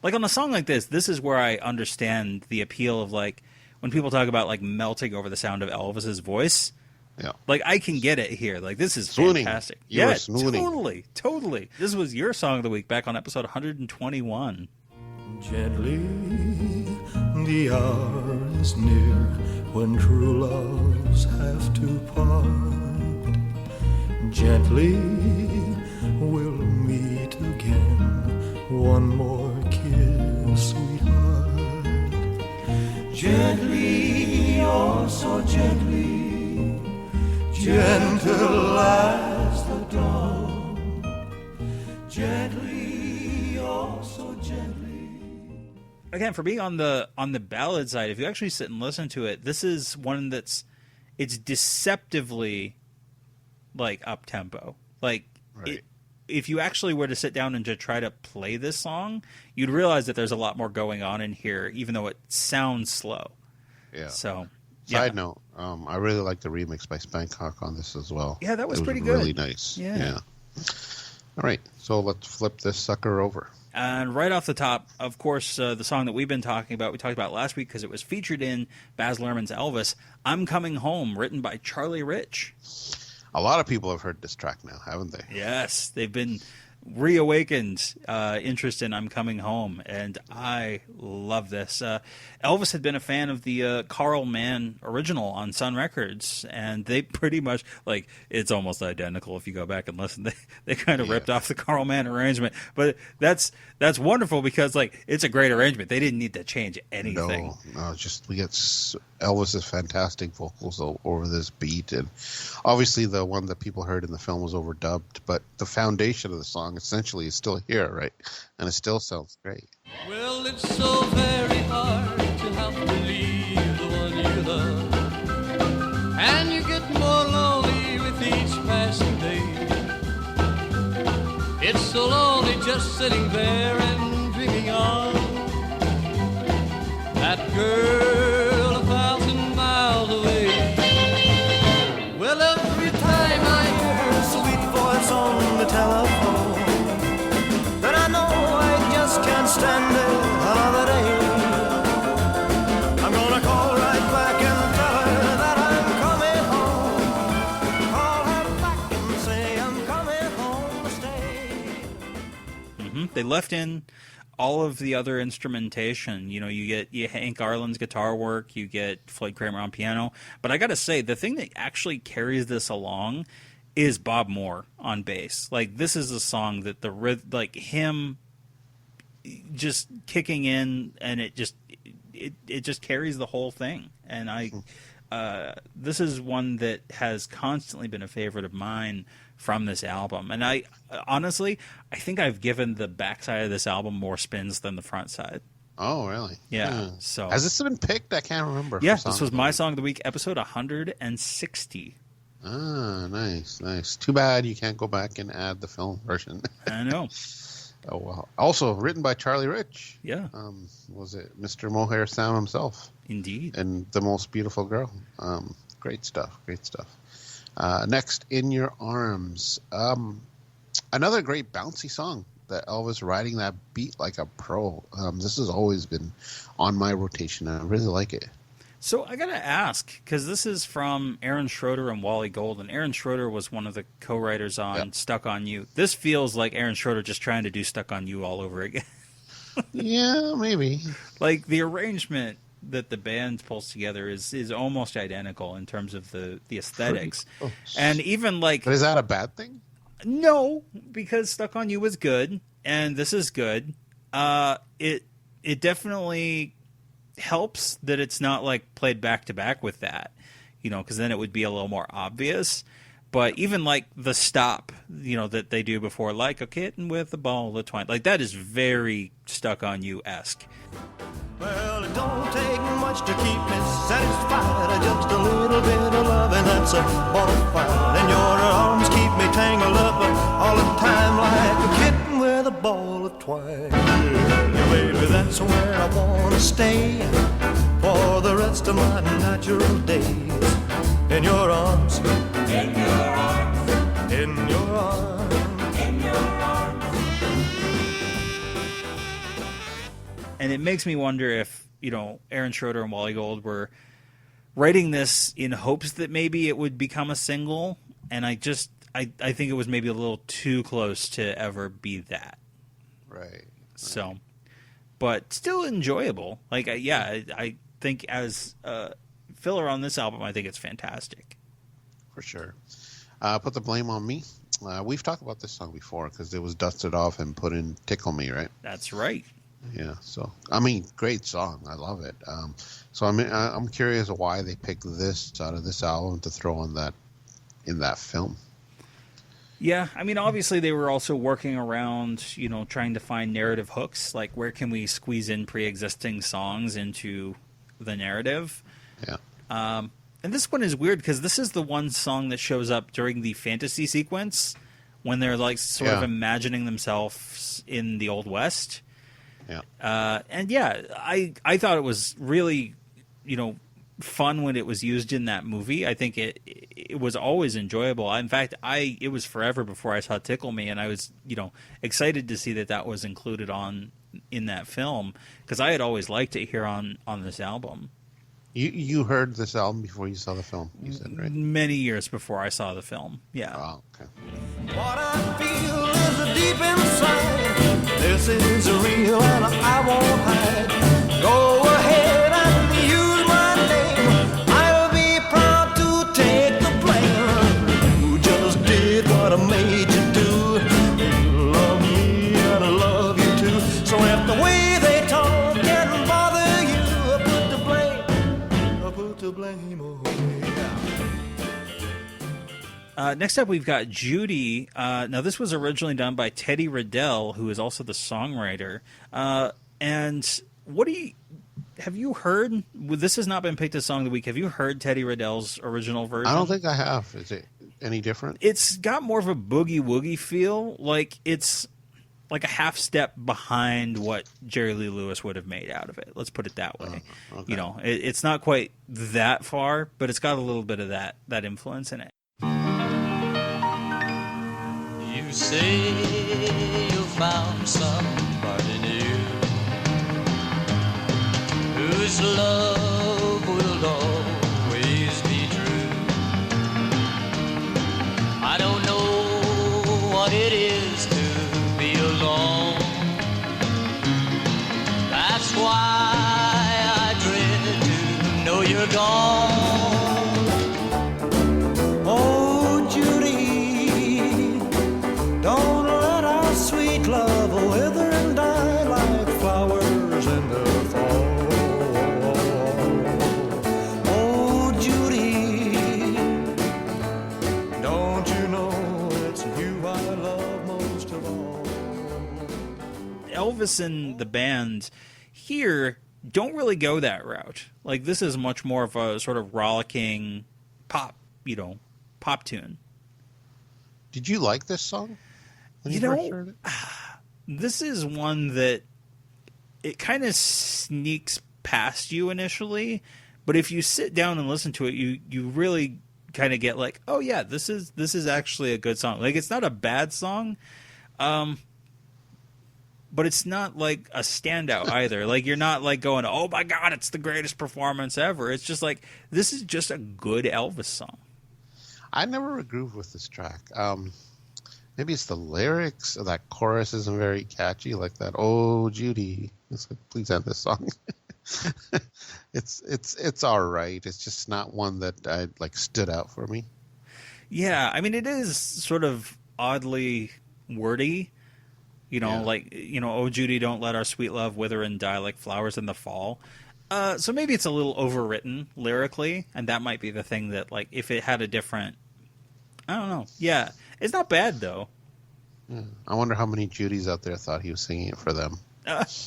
like, on a song like this is where I understand the appeal of, like, when people talk about like melting over the sound of Elvis's voice. Yeah. Like, I can get it here. Like, this is Swooning. fantastic. You were Yeah, swooning. totally. This was your song of the week back on episode 121. Gently, the hour is near when true loves have to part. Gently, we'll meet again. One more kiss, sweetheart. Gently, oh so gently. Gentle as the dawn, gently, oh so gently. Again, for being on the ballad side, if you actually sit and listen to it, this is one it's deceptively like up tempo. Like, Right. if you actually were to sit down and to try to play this song, you'd realize that there's a lot more going on in here, even though it sounds slow. Yeah. So. Side note, I really like the remix by Spankhock on this as well. Yeah, that was pretty good. Really nice. Yeah. All right, so let's flip this sucker over. And right off the top, of course, the song that we've been talking about, we talked about last week because it was featured in Baz Luhrmann's Elvis, I'm Coming Home, written by Charlie Rich. A lot of people have heard this track now, haven't they? Yes, they've been reawakened interest in I'm Coming Home, and I love this. Elvis had been a fan of the Carl Mann original on Sun Records, and they pretty much, like, it's almost identical if you go back and listen. They kind of ripped off the Carl Mann arrangement, but that's wonderful because, like, it's a great arrangement. They didn't need to change anything. No, just we get Elvis's fantastic vocals over this beat, and obviously the one that people heard in the film was overdubbed, but the foundation of the song essentially is still here, right? And it still sounds great. Well, it's so very hard to have to leave the one you love, and you get more lonely with each passing day. It's so lonely just sitting there and dreaming of that girl 1,000 miles away. Well, every time I hear her Sweet voice on the telephone, then I know I just can't stand it another day. I'm gonna call right back and tell her that I'm coming home. Call her back and say I'm coming home to stay. They left in all of the other instrumentation. You know, you get Hank Garland's guitar work, you get Floyd Kramer on piano. But I got to say, the thing that actually carries this along is Bob Moore on bass. Like, this is a song that like him just kicking in, and it just carries the whole thing. And this is one that has constantly been a favorite of mine from this album. And I honestly think I've given the backside of this album more spins than the front side. Oh, really? Yeah. So has this been picked? I can't remember. Yeah, for Song this was of the my Week. song of the week, episode 160. Ah, nice. Too bad you can't go back and add the film version. I know. Oh, well. Also written by Charlie Rich. Yeah. Was it Mr. Mohair Sam himself? Indeed. And The Most Beautiful Girl. Great stuff. Next, In Your Arms. Another great bouncy song that Elvis riding that beat like a pro. This has always been on my rotation. I really like it. So I got to ask, because this is from Aaron Schroeder and Wally Gold, and Aaron Schroeder was one of the co-writers on Stuck on You. This feels like Aaron Schroeder just trying to do Stuck on You all over again. Yeah, maybe. Like, the arrangement that the band pulls together is almost identical in terms of the aesthetics. And even like... But is that a bad thing? No, because Stuck on You was good, and this is good. It definitely helps that it's not like played back to back with that, because then it would be a little more obvious. But even like the stop, that they do before, like a kitten with a ball of twine, like that is very Stuck on You-esque. Well, it don't take much to keep me satisfied. Just a little bit of love, and that's a bonafide. And your arms keep me tangled up all the time like a kitten with a ball of twine. Yeah, baby, that's where I want to stay for the rest of my natural days. In your arms. In your arms. In your arms. In your arms. And it makes me wonder if, Aaron Schroeder and Wally Gold were writing this in hopes that maybe it would become a single. And I think it was maybe a little too close to ever be that. Right. So, but still enjoyable. Like, I think as filler on this album, I think it's fantastic. For sure. Put the Blame on Me. We've talked about this song before because it was dusted off and put in Tickle Me, right? That's right. Yeah. So, great song. I love it. I'm curious why they picked this out of this album to throw on that in that film. Yeah, obviously they were also working around, trying to find narrative hooks. Like, where can we squeeze in pre-existing songs into the narrative? Yeah. And this one is weird because this is the one song that shows up during the fantasy sequence when they're like sort of imagining themselves in the Old West. Yeah. I thought it was really, fun when it was used in that movie. I think it was always enjoyable. In fact, it was forever before I saw Tickle Me, and I was, excited to see that was included in that film because I had always liked it here on this album. You heard this album before you saw the film, you said, right? Many years before I saw the film, yeah. Oh, okay. What I feel is deep inside. This is real and I won't hide. Go ahead and use my name. I'll be proud to take the blame. You just did what I made you do. You love me and I love you too. So if the way they talk can bother you, put the blame away. Next up, we've got Judy. Now, this was originally done by Teddy Riddell, who is also the songwriter. And have you heard? This has not been picked as Song of the Week. Have you heard Teddy Riddell's original version? I don't think I have. Is it any different? It's got more of a boogie woogie feel. Like it's like a half step behind what Jerry Lee Lewis would have made out of it. Let's put it that way. Okay. It's not quite that far, but it's got a little bit of that influence in it. You say you found somebody new whose love will always be true. I don't know what it is to be alone. That's why I dread to know you're gone. Oh, Judy, don't let our sweet love wither and die like flowers in the fall. Oh, Judy, don't you know it's you I love most of all? Elvis and the band, here don't really go that route. Like, this is much more of a sort of rollicking pop, pop tune. Did you like this song when you first heard it? This is one that it kind of sneaks past you initially, but if you sit down and listen to it, you really kind of get like, oh yeah, this is actually a good song. Like, it's not a bad song, but it's not like a standout either. Like, you're not like going, oh my god, it's the greatest performance ever. It's just like, this is just a good Elvis song. I never agreed with this track. Maybe it's the lyrics. Or that chorus isn't very catchy, like that. Oh, Judy, it's like, please end this song. It's all right. It's just not one that I like stood out for me. Yeah, I mean, it is sort of oddly wordy. Like, oh, Judy, don't let our sweet love wither and die like flowers in the fall. So maybe it's a little overwritten lyrically, and that might be the thing that, like, if it had a different, I don't know. Yeah, it's not bad though. Yeah. I wonder how many Judys out there thought he was singing it for them.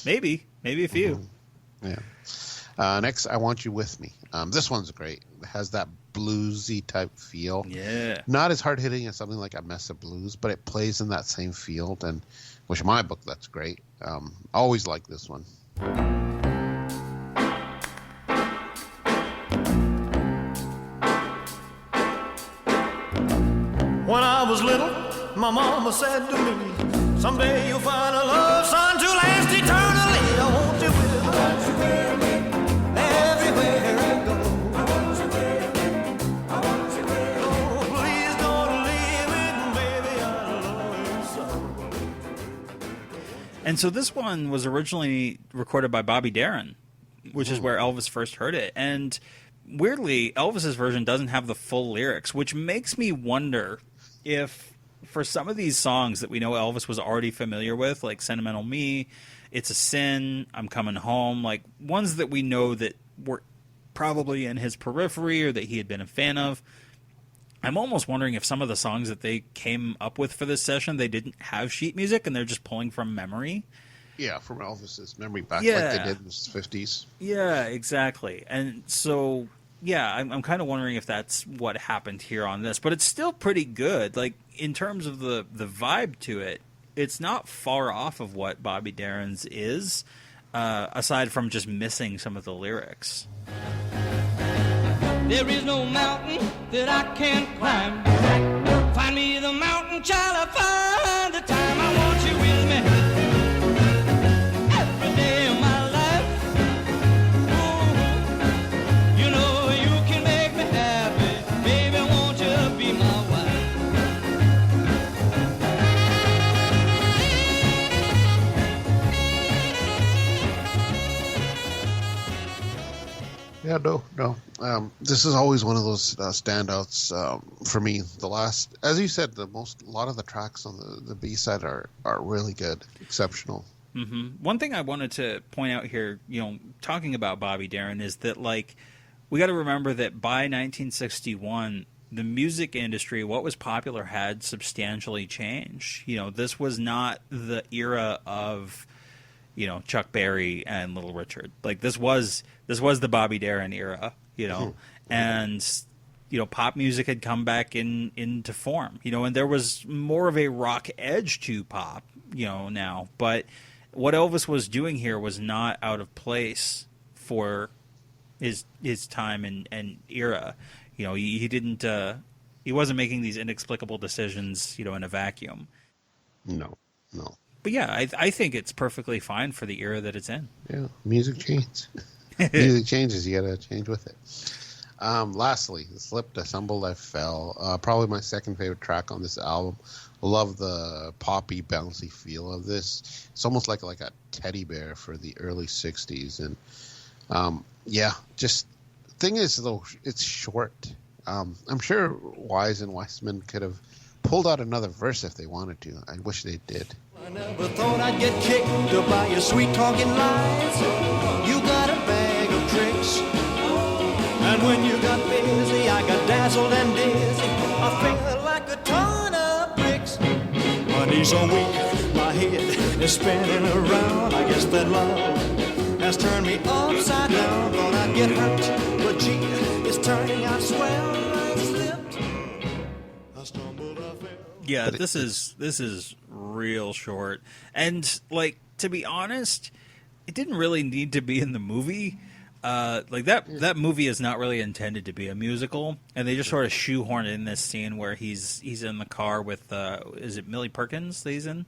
Maybe a few. Mm-hmm. Yeah. Next, I Want You With Me. This one's great. It has that bluesy type feel. Yeah. Not as hard hitting as something like A Mess of Blues, but it plays in that same field, and which in my book, that's great. Always like this one. When I was little, my mama said to me, someday you'll find a love, son, to last eternally. I want you with me everywhere I go. Oh, please don't leave me, baby, I love you so. And so this one was originally recorded by Bobby Darin, which is where Elvis first heard it. And weirdly, Elvis's version doesn't have the full lyrics, which makes me wonder if for some of these songs that we know Elvis was already familiar with, like Sentimental Me, It's a Sin, I'm Coming Home, like ones that we know that were probably in his periphery or that he had been a fan of, I'm almost wondering if some of the songs that they came up with for this session, they didn't have sheet music and they're just pulling from memory. Yeah, from Elvis's memory back like they did in the 50s. Yeah, exactly. And so, yeah, I'm kind of wondering if that's what happened here on this. But it's still pretty good. Like, in terms of the vibe to it, it's not far off of what Bobby Darin's is, aside from just missing some of the lyrics. There is no mountain that I can't climb. Find me the mountain child, I find the time. I want you with me every day of my life. Ooh, you know you can make me happy. Baby, won't you be my wife? Yeah, no. This is always one of those standouts for me. The last, as you said, a lot of the tracks on the B side are really good, exceptional. Mm-hmm. One thing I wanted to point out here, talking about Bobby Darin, is that like we got to remember that by 1961, the music industry, what was popular, had substantially changed. This was not the era of Chuck Berry and Little Richard. Like this was the Bobby Darin era, and pop music had come back into form, and there was more of a rock edge to pop, now. But what Elvis was doing here was not out of place for his time and era. He didn't he wasn't making these inexplicable decisions, in a vacuum. No. But yeah, I think it's perfectly fine for the era that it's in. Yeah, music changes. Music changes. You got to change with it. Lastly, Slipped, I Stumbled, I Fell. Probably my second favorite track on this album. Love the poppy, bouncy feel of this. It's almost like a teddy bear for the early 60s. And thing is, though, it's short. I'm sure Wise and Weissman could have pulled out another verse if they wanted to. I wish they did. I never thought I'd get kicked by your sweet talking lies. You got a bag of tricks. And when you got busy, I got dazzled and dizzy. I felt like a ton of bricks. My knees are weak, my head is spinning around. I guess that love has turned me upside down. Thought I'd get hurt, but gee, it's turning out swell. I slipped, I stumbled, I fell. Yeah, this is real short. And, like, to be honest, it didn't really need to be in the movie. Like, that movie is not really intended to be a musical, and they just sort of shoehorned in this scene where he's in the car with, is it Millie Perkins that he's in?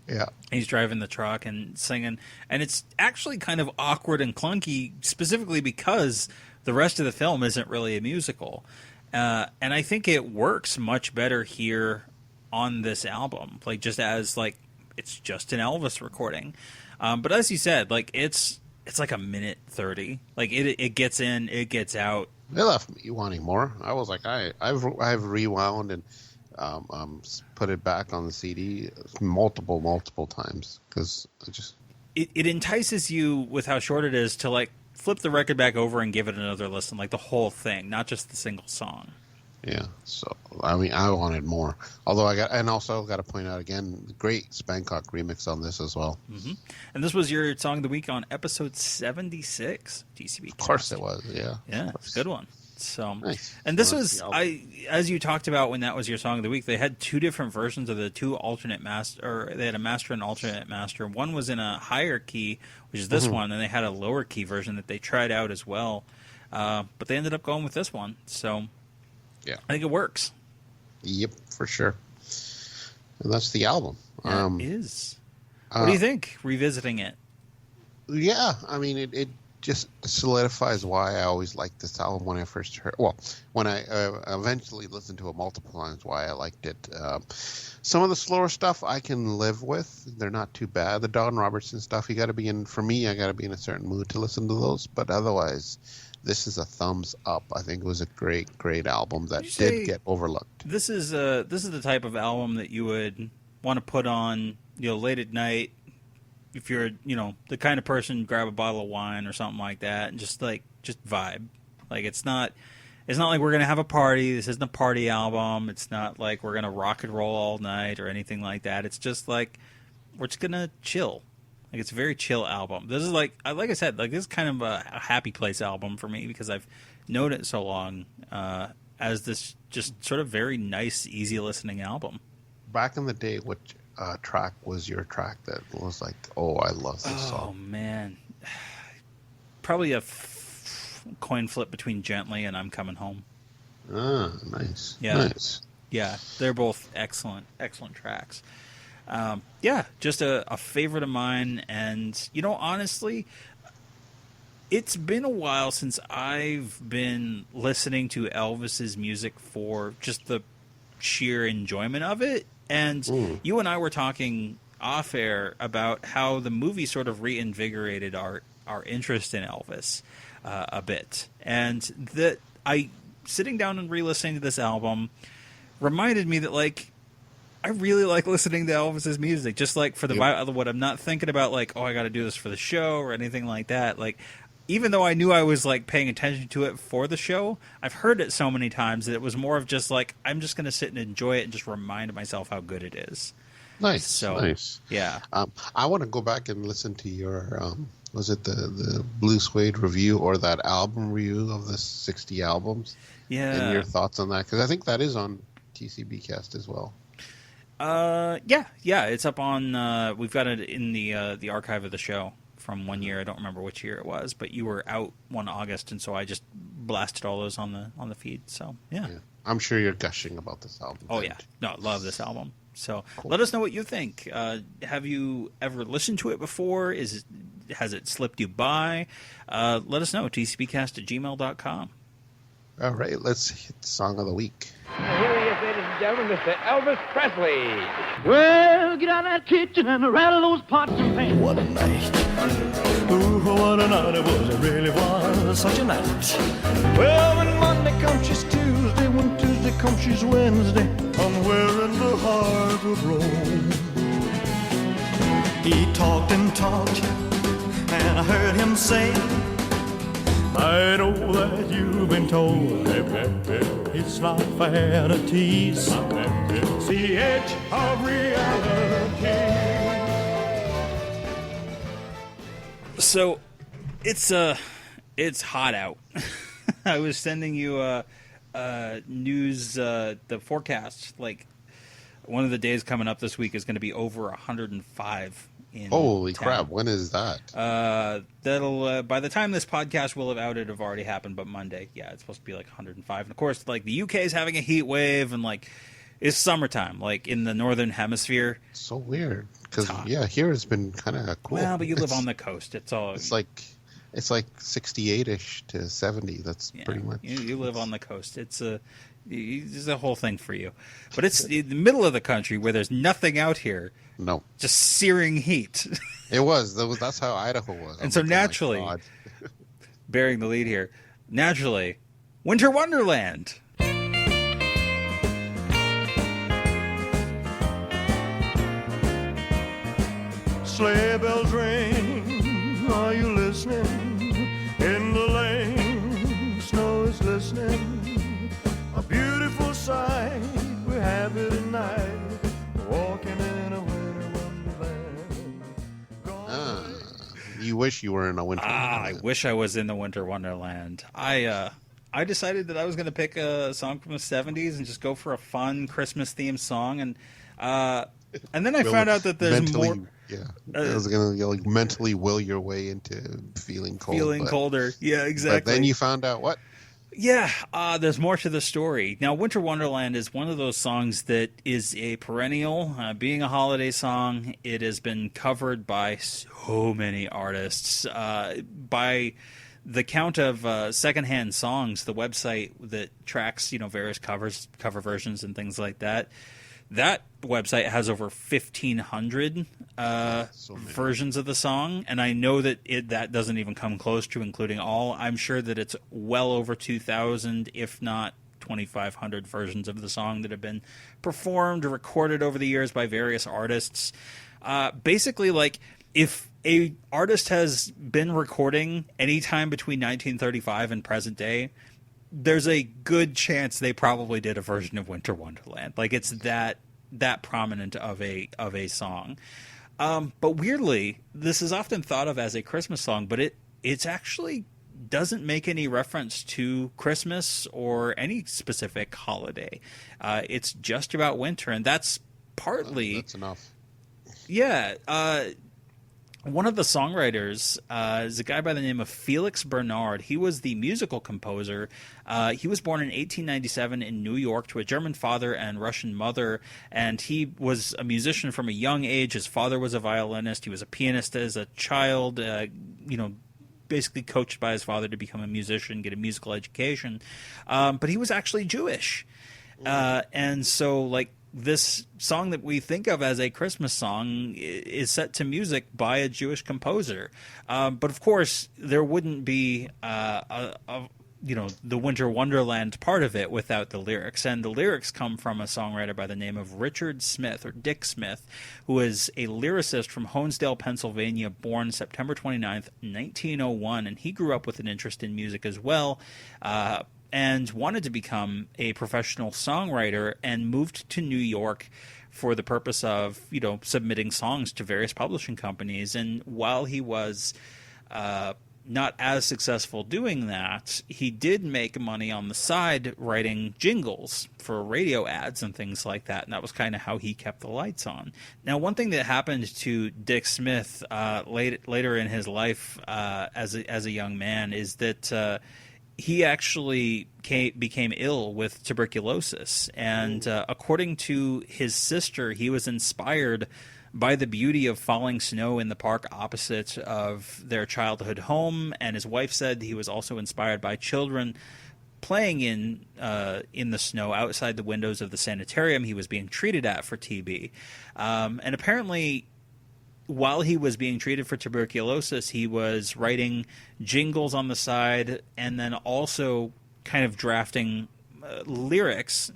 Yeah. He's driving the truck and singing, and it's actually kind of awkward and clunky, specifically because the rest of the film isn't really a musical. And I think it works much better here on this album, like, just as, like, it's just an Elvis recording. But as you said, like, it's like a minute 30. Like, it gets in, it gets out. It left me wanting more. I was like, I've rewound and put it back on the CD multiple times because it entices you with how short it is to, like, flip the record back over and give it another listen, like the whole thing, not just the single song. Yeah, so I mean, I wanted more. Although also got to point out again, the great Spankock remix on this as well. Mm-hmm. And this was your song of the week on episode 76, TCB. Of course it was, yeah. Yeah, it's a good one. So, nice. And this was, as you talked about when that was your song of the week, they had two different versions of the two alternate master, or they had a master and alternate master. One was in a higher key, which is this one, and they had a lower key version that they tried out as well. But they ended up going with this one. So, yeah, I think it works. Yep, for sure. And that's the album. Yeah, it is. What do you think, revisiting it? Yeah, I mean, it just solidifies why I always liked this album when I first heard. Well, when I eventually listened to it multiple times, why I liked it. Some of the slower stuff I can live with; they're not too bad. The Don Robertson stuff, you got to be in. For me, I got to be in a certain mood to listen to those. But otherwise, this is a thumbs up. I think it was a great album that did get overlooked. This is the type of album that you would want to put on, late at night. If you're, the kind of person, grab a bottle of wine or something like that and just vibe. Like, it's not like we're going to have a party. This isn't a party album. It's not like we're going to rock and roll all night or anything like that. It's just like, we're just going to chill. Like, it's a very chill album. This is like I said, like, this is kind of a happy place album for me because I've known it so long as this just sort of very nice, easy listening album. Back in the day, which track was your track that was like, oh, I love this song? Oh, man. Probably a coin flip between Gently and I'm Coming Home. Ah, nice. Yeah. Nice. Yeah, they're both excellent tracks. Yeah, just a favorite of mine. And, honestly, it's been a while since I've been listening to Elvis's music for just the sheer enjoyment of it. And you and I were talking off air about how the movie sort of reinvigorated our interest in Elvis a bit. And that sitting down and re-listening to this album reminded me that, like, I really like listening to Elvis's music, just like for the vibe of what I'm not thinking about, like, oh, I got to do this for the show or anything like that. Like, even though I knew I was, like, paying attention to it for the show, I've heard it so many times that it was more of just, like, I'm just going to sit and enjoy it and just remind myself how good it is. Nice, nice. Yeah. I want to go back and listen to your, was it the Blue Suede review or that album review of the 60 albums? Yeah. And your thoughts on that? Because I think that is on TCBcast as well. Yeah, it's up on, we've got it in the archive of the show from one year. I don't remember which year it was, but you were out one August, and so I just blasted all those on the feed. So yeah. I'm sure you're gushing about this album. Oh yeah, no, love this album. So Let us know what you think. Have you ever listened to it before? Has it slipped you by? Let us know. tcbcast@gmail.com. All right, let's hit Song of the Week. Here he is, ladies and gentlemen, Mr. Elvis Presley. Well, get out of that kitchen and rattle those pots and pans. What a night. Ooh, what a night it was. It really was such a night. Well, when Monday comes, she's Tuesday. When Tuesday comes, she's Wednesday. I'm wearing the heart of Rome. He talked and talked, and I heard him say, I know that you've been told it's not vanities, it's the edge of reality. So, It's hot out. I was sending you news, the forecast. Like, one of the days coming up this week is going to be over 105 in Holy town. crap! When is that? That'll by the time this podcast will have outed have already happened, but Monday, yeah, it's supposed to be like 105. And of course, like, the UK is having a heat wave, and like, it's summertime, like in the northern hemisphere. So weird, because here it's been kind of cool. Well, but you live on the coast. It's like 68ish to 70. That's pretty much. You live on the coast. It's a whole thing for you. But it's in the middle of the country where there's nothing out here. No, just searing heat. It was. That's how Idaho was. And so naturally, bearing the lead here, naturally, Winter Wonderland. Sleigh bells ring, are you listening? In the lane, snow is glistening. A beautiful sight, we have it tonight. Walking in a winter wonderland. You wish you were in a winter wonderland. I wish I was in the Winter Wonderland. I decided that I was going to pick a song from the 70s and just go for a fun Christmas-themed song. And then I found out that there's more... Yeah, I was going to like mentally will your way into feeling cold. Colder. Yeah, exactly. But then you found out what? Yeah, there's more to the story. Now, Winter Wonderland is one of those songs that is a perennial. Being a holiday song, it has been covered by so many artists. By the count of secondhand songs, the website that tracks, various cover versions and things like that, that website has over 1,500 versions of the song, and I know that that doesn't even come close to including all. I'm sure that it's well over 2,000, if not 2,500 versions of the song that have been performed or recorded over the years by various artists. Basically, like, if a artist has been recording anytime between 1935 and present day, there's a good chance they probably did a version of Winter Wonderland. Like, it's that prominent of a song. But weirdly, this is often thought of as a Christmas song, but it's actually doesn't make any reference to Christmas or any specific holiday. It's just about winter, and that's partly... That's enough. Yeah. One of the songwriters is a guy by the name of Felix Bernard. He was the musical composer. He was born in 1897 in New York to a German father and Russian mother, and he was a musician from a young age. His father was a violinist. He was a pianist as a child, basically coached by his father to become a musician, get a musical education. But he was actually Jewish. And so, like, this song that we think of as a Christmas song is set to music by a Jewish composer. But of course, there wouldn't be the Winter Wonderland part of it without the lyrics. And the lyrics come from a songwriter by the name of Richard Smith, or Dick Smith, who is a lyricist from Honesdale, Pennsylvania, born September 29th, 1901. And he grew up with an interest in music as well. And wanted to become a professional songwriter, and moved to New York for the purpose of, submitting songs to various publishing companies. And while he was not as successful doing that, he did make money on the side writing jingles for radio ads and things like that. And that was kind of how he kept the lights on. Now, one thing that happened to Dick Smith later in his life as a young man is that he actually became ill with tuberculosis. And according to his sister, he was inspired by the beauty of falling snow in the park opposite of their childhood home. And his wife said he was also inspired by children playing in the snow outside the windows of the sanitarium he was being treated at for TB. And apparently, while he was being treated for tuberculosis, he was writing jingles on the side, and then also kind of drafting lyrics,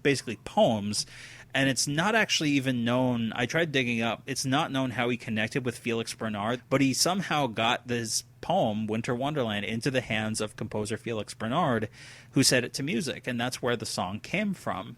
basically poems. And it's not actually even known. I tried digging up. It's not known how he connected with Felix Bernard, but he somehow got this poem, Winter Wonderland, into the hands of composer Felix Bernard, who set it to music. And that's where the song came from.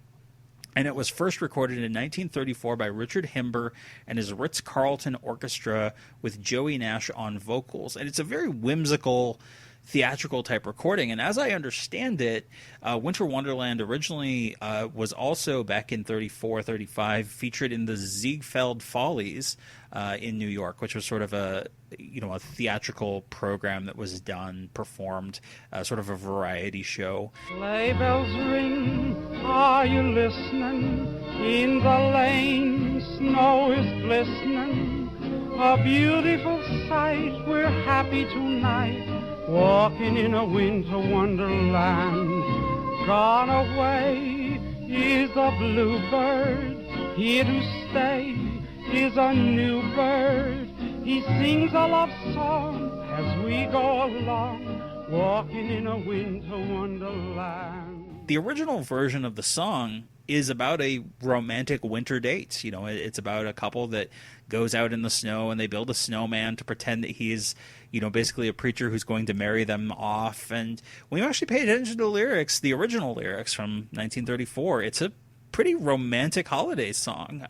And it was first recorded in 1934 by Richard Himber and his Ritz-Carlton Orchestra with Joey Nash on vocals. And it's a very whimsical, theatrical type recording. And as I understand it, Winter Wonderland originally was also back in 34, 35 featured in the Ziegfeld Follies in New York, which was sort of a theatrical program that was performed, sort of a variety show. Sleigh bells ring, are you listening? In the lane, snow is glistening. A beautiful sight, we're happy tonight. Walking in a winter wonderland. Gone away is a bluebird. Here to stay is a new bird. He sings a love song as we go along. Walking in a winter wonderland. The original version of the song is about a romantic winter date. It's about a couple that goes out in the snow and they build a snowman to pretend that he's, basically a preacher who's going to marry them off. And when you actually pay attention to the lyrics, the original lyrics from 1934, it's a pretty romantic holiday song.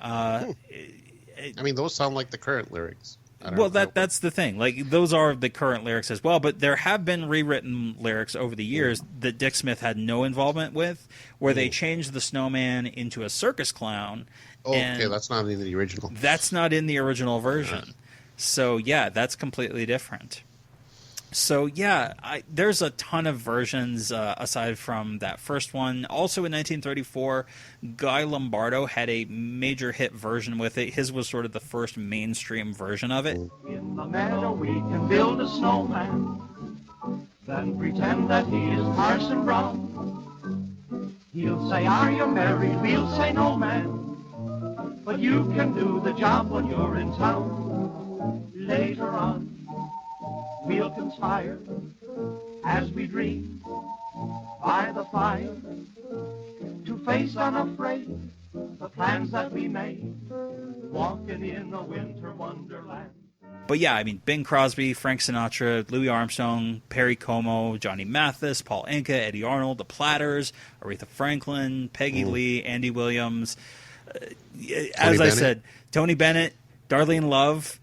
Those sound like the current lyrics. Well, that's the thing. Like, those are the current lyrics as well, but there have been rewritten lyrics over the years that Dick Smith had no involvement with, where they changed the snowman into a circus clown. Oh, okay, that's not in the original. That's not in the original version. So, yeah, that's completely different. So, yeah, there's a ton of versions aside from that first one. Also in 1934, Guy Lombardo had a major hit version with it. His was sort of the first mainstream version of it. In the meadow we can build a snowman, then pretend that he is Parson Brown. He'll say, are you married? We'll say, no, man. But you can do the job when you're in town. Later on, we'll conspire as we dream by the fire to face unafraid the plans that we made, walking in a winter wonderland. But yeah, Bing Crosby, Frank Sinatra, Louis Armstrong, Perry Como, Johnny Mathis, Paul Anka, Eddie Arnold, The Platters, Aretha Franklin, Peggy Lee, Andy Williams, as I said, Tony Bennett, Darlene Love.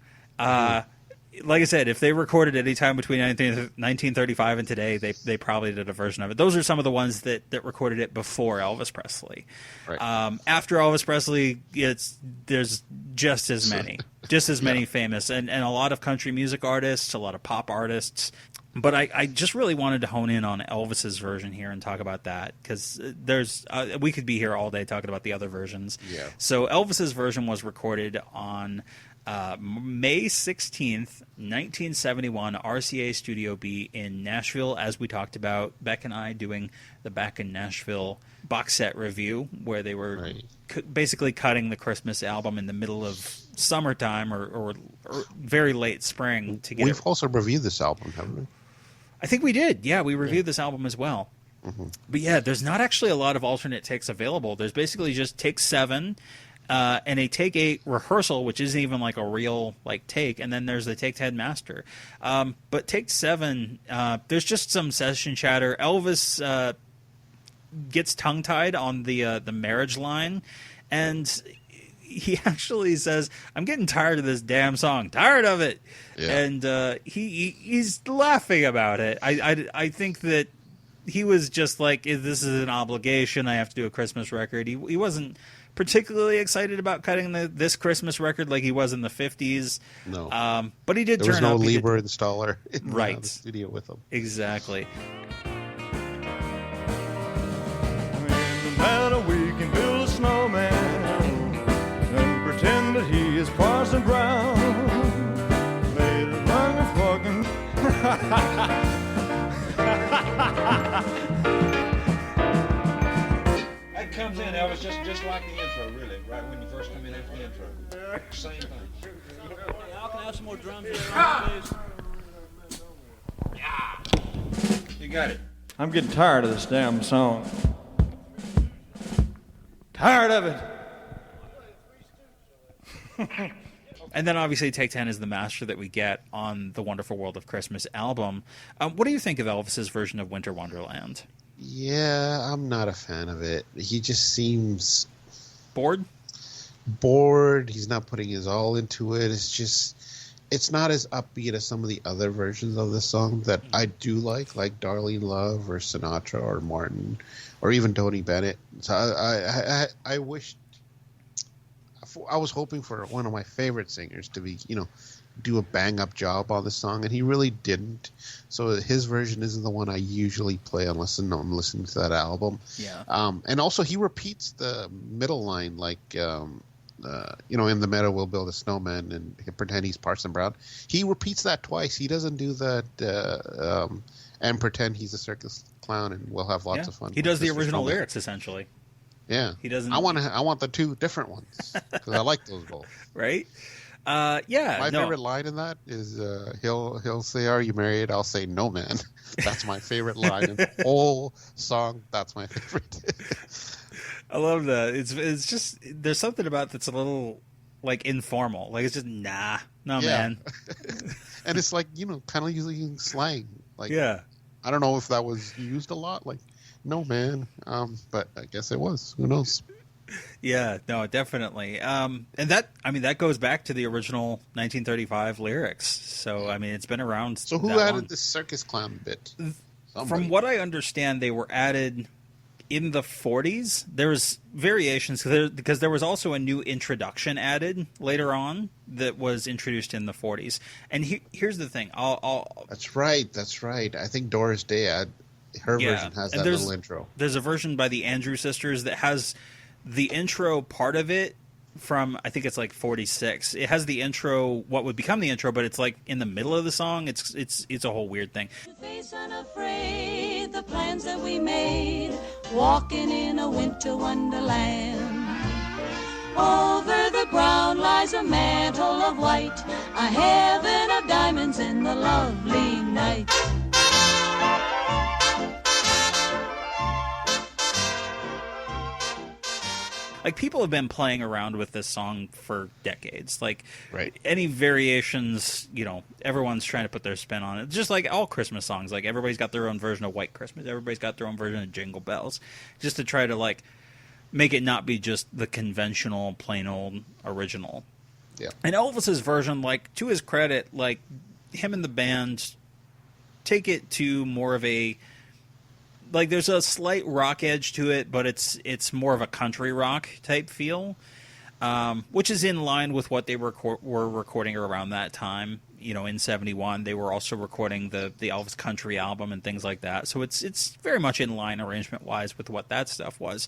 Like I said, if they recorded any time between 1935 and today, they probably did a version of it. Those are some of the ones that recorded it before Elvis Presley. Right. After Elvis Presley, there's just as many famous, and a lot of country music artists, a lot of pop artists. But I just really wanted to hone in on Elvis's version here and talk about that, because we could be here all day talking about the other versions. Yeah. So Elvis's version was recorded on May 16th, 1971, RCA Studio B in Nashville, as we talked about, Beck and I doing the Back in Nashville box set review, where they were basically cutting the Christmas album in the middle of summertime or very late spring to get We've also reviewed this album, haven't we? I think we did. Yeah, we reviewed this album as well. Mm-hmm. But yeah, there's not actually a lot of alternate takes available. There's basically just take 7, and a take 8 rehearsal, which isn't even like a real take, and then there's the take 10 master. But take 7, there's just some session chatter. Elvis gets tongue tied on the marriage line, and he actually says, "I'm getting tired of this damn song, tired of it," and he's laughing about it. I think that he was just like, "This is an obligation. I have to do a Christmas record." He wasn't particularly excited about cutting this Christmas record like he was in the 50s. No. But he did there turn up. There was no Lieber installer in the studio with him. Exactly. In the meadow we can build a snowman and pretend that he is Parson Brown. Later on we're fucking... That comes in, Elvis, just like the intro, really, right when you first come in after the intro. Same thing. Al, can I have some more drums in there, please? Yeah. You got it. I'm getting tired of this damn song. Tired of it. And then obviously Take 10 is the master that we get on the Wonderful World of Christmas album. What do you think of Elvis's version of Winter Wonderland? Yeah, I'm not a fan of it. He just seems... Bored? Bored. He's not putting his all into it. It's not as upbeat as some of the other versions of the song that I do like Darlene Love or Sinatra or Martin or even Tony Bennett. So I wished, I was hoping for one of my favorite singers to be, do a bang up job on the song, and he really didn't. So his version isn't the one I usually play unless I'm listening to that album. Yeah. And also he repeats the middle line in the meadow we'll build a snowman and pretend he's Parson Brown. He repeats that twice. He doesn't do that and pretend he's a circus clown and we'll have lots of fun. He does the original lyrics essentially. Yeah. He doesn't. I want the two different ones because I like those both. Right. Yeah. My favorite line in that is he'll say, "Are you married?" I'll say, "No, man." That's my favorite line in the whole song. That's my favorite. I love that. It's just there's something about that's a little like informal. Like it's just no, man. And it's like kind of using slang. Like yeah, I don't know if that was used a lot. Like no, man. But I guess it was. Who knows? Yeah, no, definitely. And that goes back to the original 1935 lyrics. So I mean, it's been around. So who added the circus clown bit? Somebody. From what I understand, they were added in the 40s. There's variations because there was also a new introduction added later on that was introduced in the 40s. And here's the thing. That's right. I think Doris Day her version has that little intro. There's a version by the Andrew Sisters that has the intro part of it from, I think it's like 46. It has the intro, what would become the intro, but it's like in the middle of the song. It's a whole weird thing. Face unafraid, the plans that we made, walking in a winter wonderland. Over the ground lies a mantle of white, a heaven of diamonds in the lovely night. Like, people have been playing around with this song for decades. Like, right. Any variations, everyone's trying to put their spin on it. Just like all Christmas songs. Like, everybody's got their own version of White Christmas. Everybody's got their own version of Jingle Bells. Just to try to, like, make it not be just the conventional, plain old original. Yeah. And Elvis's version, like, to his credit, like, him and the band take it to more of a... Like, there's a slight rock edge to it, but it's more of a country rock type feel, which is in line with what they were recording around that time. In 71, they were also recording the Elvis Country album and things like that. So it's very much in line arrangement-wise with what that stuff was.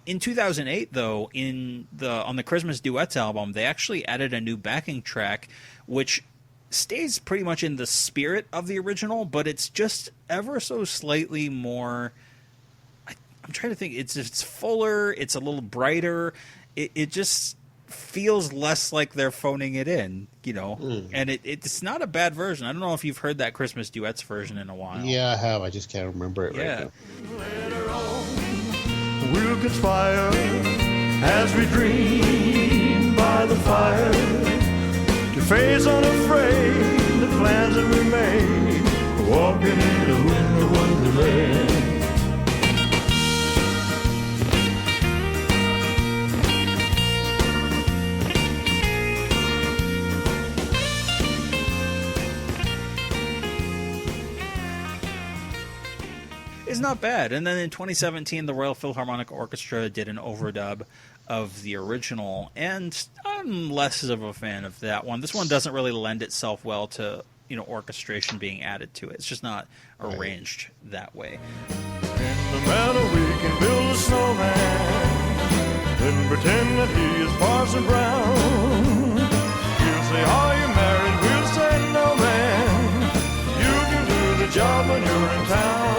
In 2008, though, on the Christmas Duets album, they actually added a new backing track, which stays pretty much in the spirit of the original, but it's just ever so slightly more... I'm trying to think. It's fuller. It's a little brighter. It just feels less like they're phoning it in, And it's not a bad version. I don't know if you've heard that Christmas Duets version in a while. Yeah, I have. I just can't remember it right now. Later on, we'll conspire as we dream by the fire to face unafraid the plans that we made, walking in a winter wonderland. It's not bad. And then in 2017, the Royal Philharmonic Orchestra did an overdub of the original, and I'm less of a fan of that one. This one doesn't really lend itself well to orchestration being added to it. It's just not arranged that way. In the meadow we can build a snowman and pretend that he is Parson Brown. He'll say, "Are you married?" We'll say, "No, man. You can do the job when you're in town."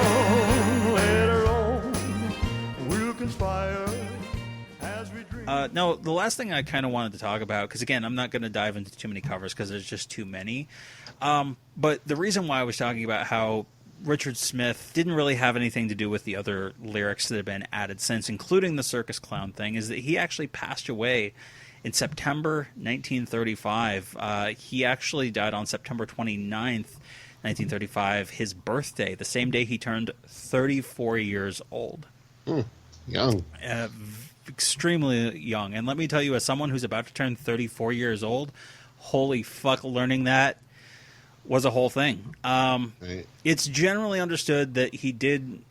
Later on, we'll conspire. No, the last thing I kind of wanted to talk about, because again, I'm not going to dive into too many covers because there's just too many. But the reason why I was talking about how Richard Smith didn't really have anything to do with the other lyrics that have been added since, including the circus clown thing, is that he actually passed away in September 1935. He actually died on September 29th, 1935, his birthday, the same day he turned 34 years old. Young. extremely young. And let me tell you, as someone who's about to turn 34 years old, holy fuck, learning that was a whole thing. Right. It's generally understood that he did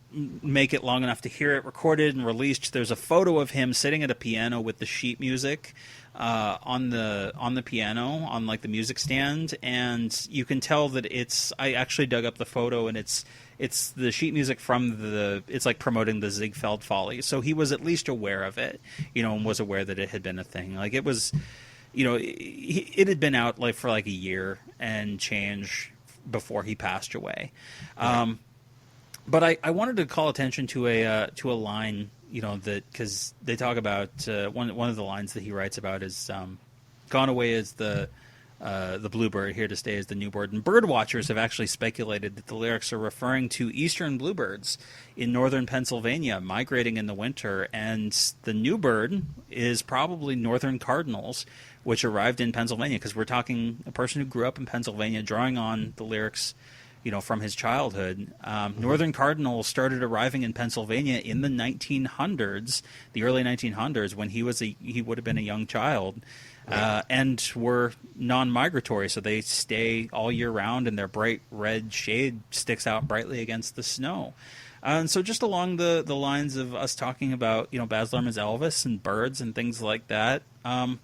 make it long enough to hear it recorded and released. There's a photo of him sitting at a piano with the sheet music on the piano, on like the music stand, and you can tell that it's. I actually dug up the photo, and it's the sheet music from it's like promoting the Ziegfeld Follies. So he was at least aware of it, and was aware that it had been a thing. Like it was, it had been out like for like a year and change before he passed away. Right. But I wanted to call attention to a line, that because they talk about one of the lines that he writes about is "Gone away is the bluebird, here to stay is the new bird." And bird watchers have actually speculated that the lyrics are referring to eastern bluebirds in northern Pennsylvania migrating in the winter, and the new bird is probably northern cardinals, which arrived in Pennsylvania, because we're talking a person who grew up in Pennsylvania, drawing on the lyrics from his childhood. Northern cardinals started arriving in Pennsylvania in the 1900s, the early 1900s, when he would have been a young child, and were non-migratory, so they stay all year round, and their bright red shade sticks out brightly against the snow. And so just along the lines of us talking about, Baz Luhrmann's Elvis and birds and things like that, I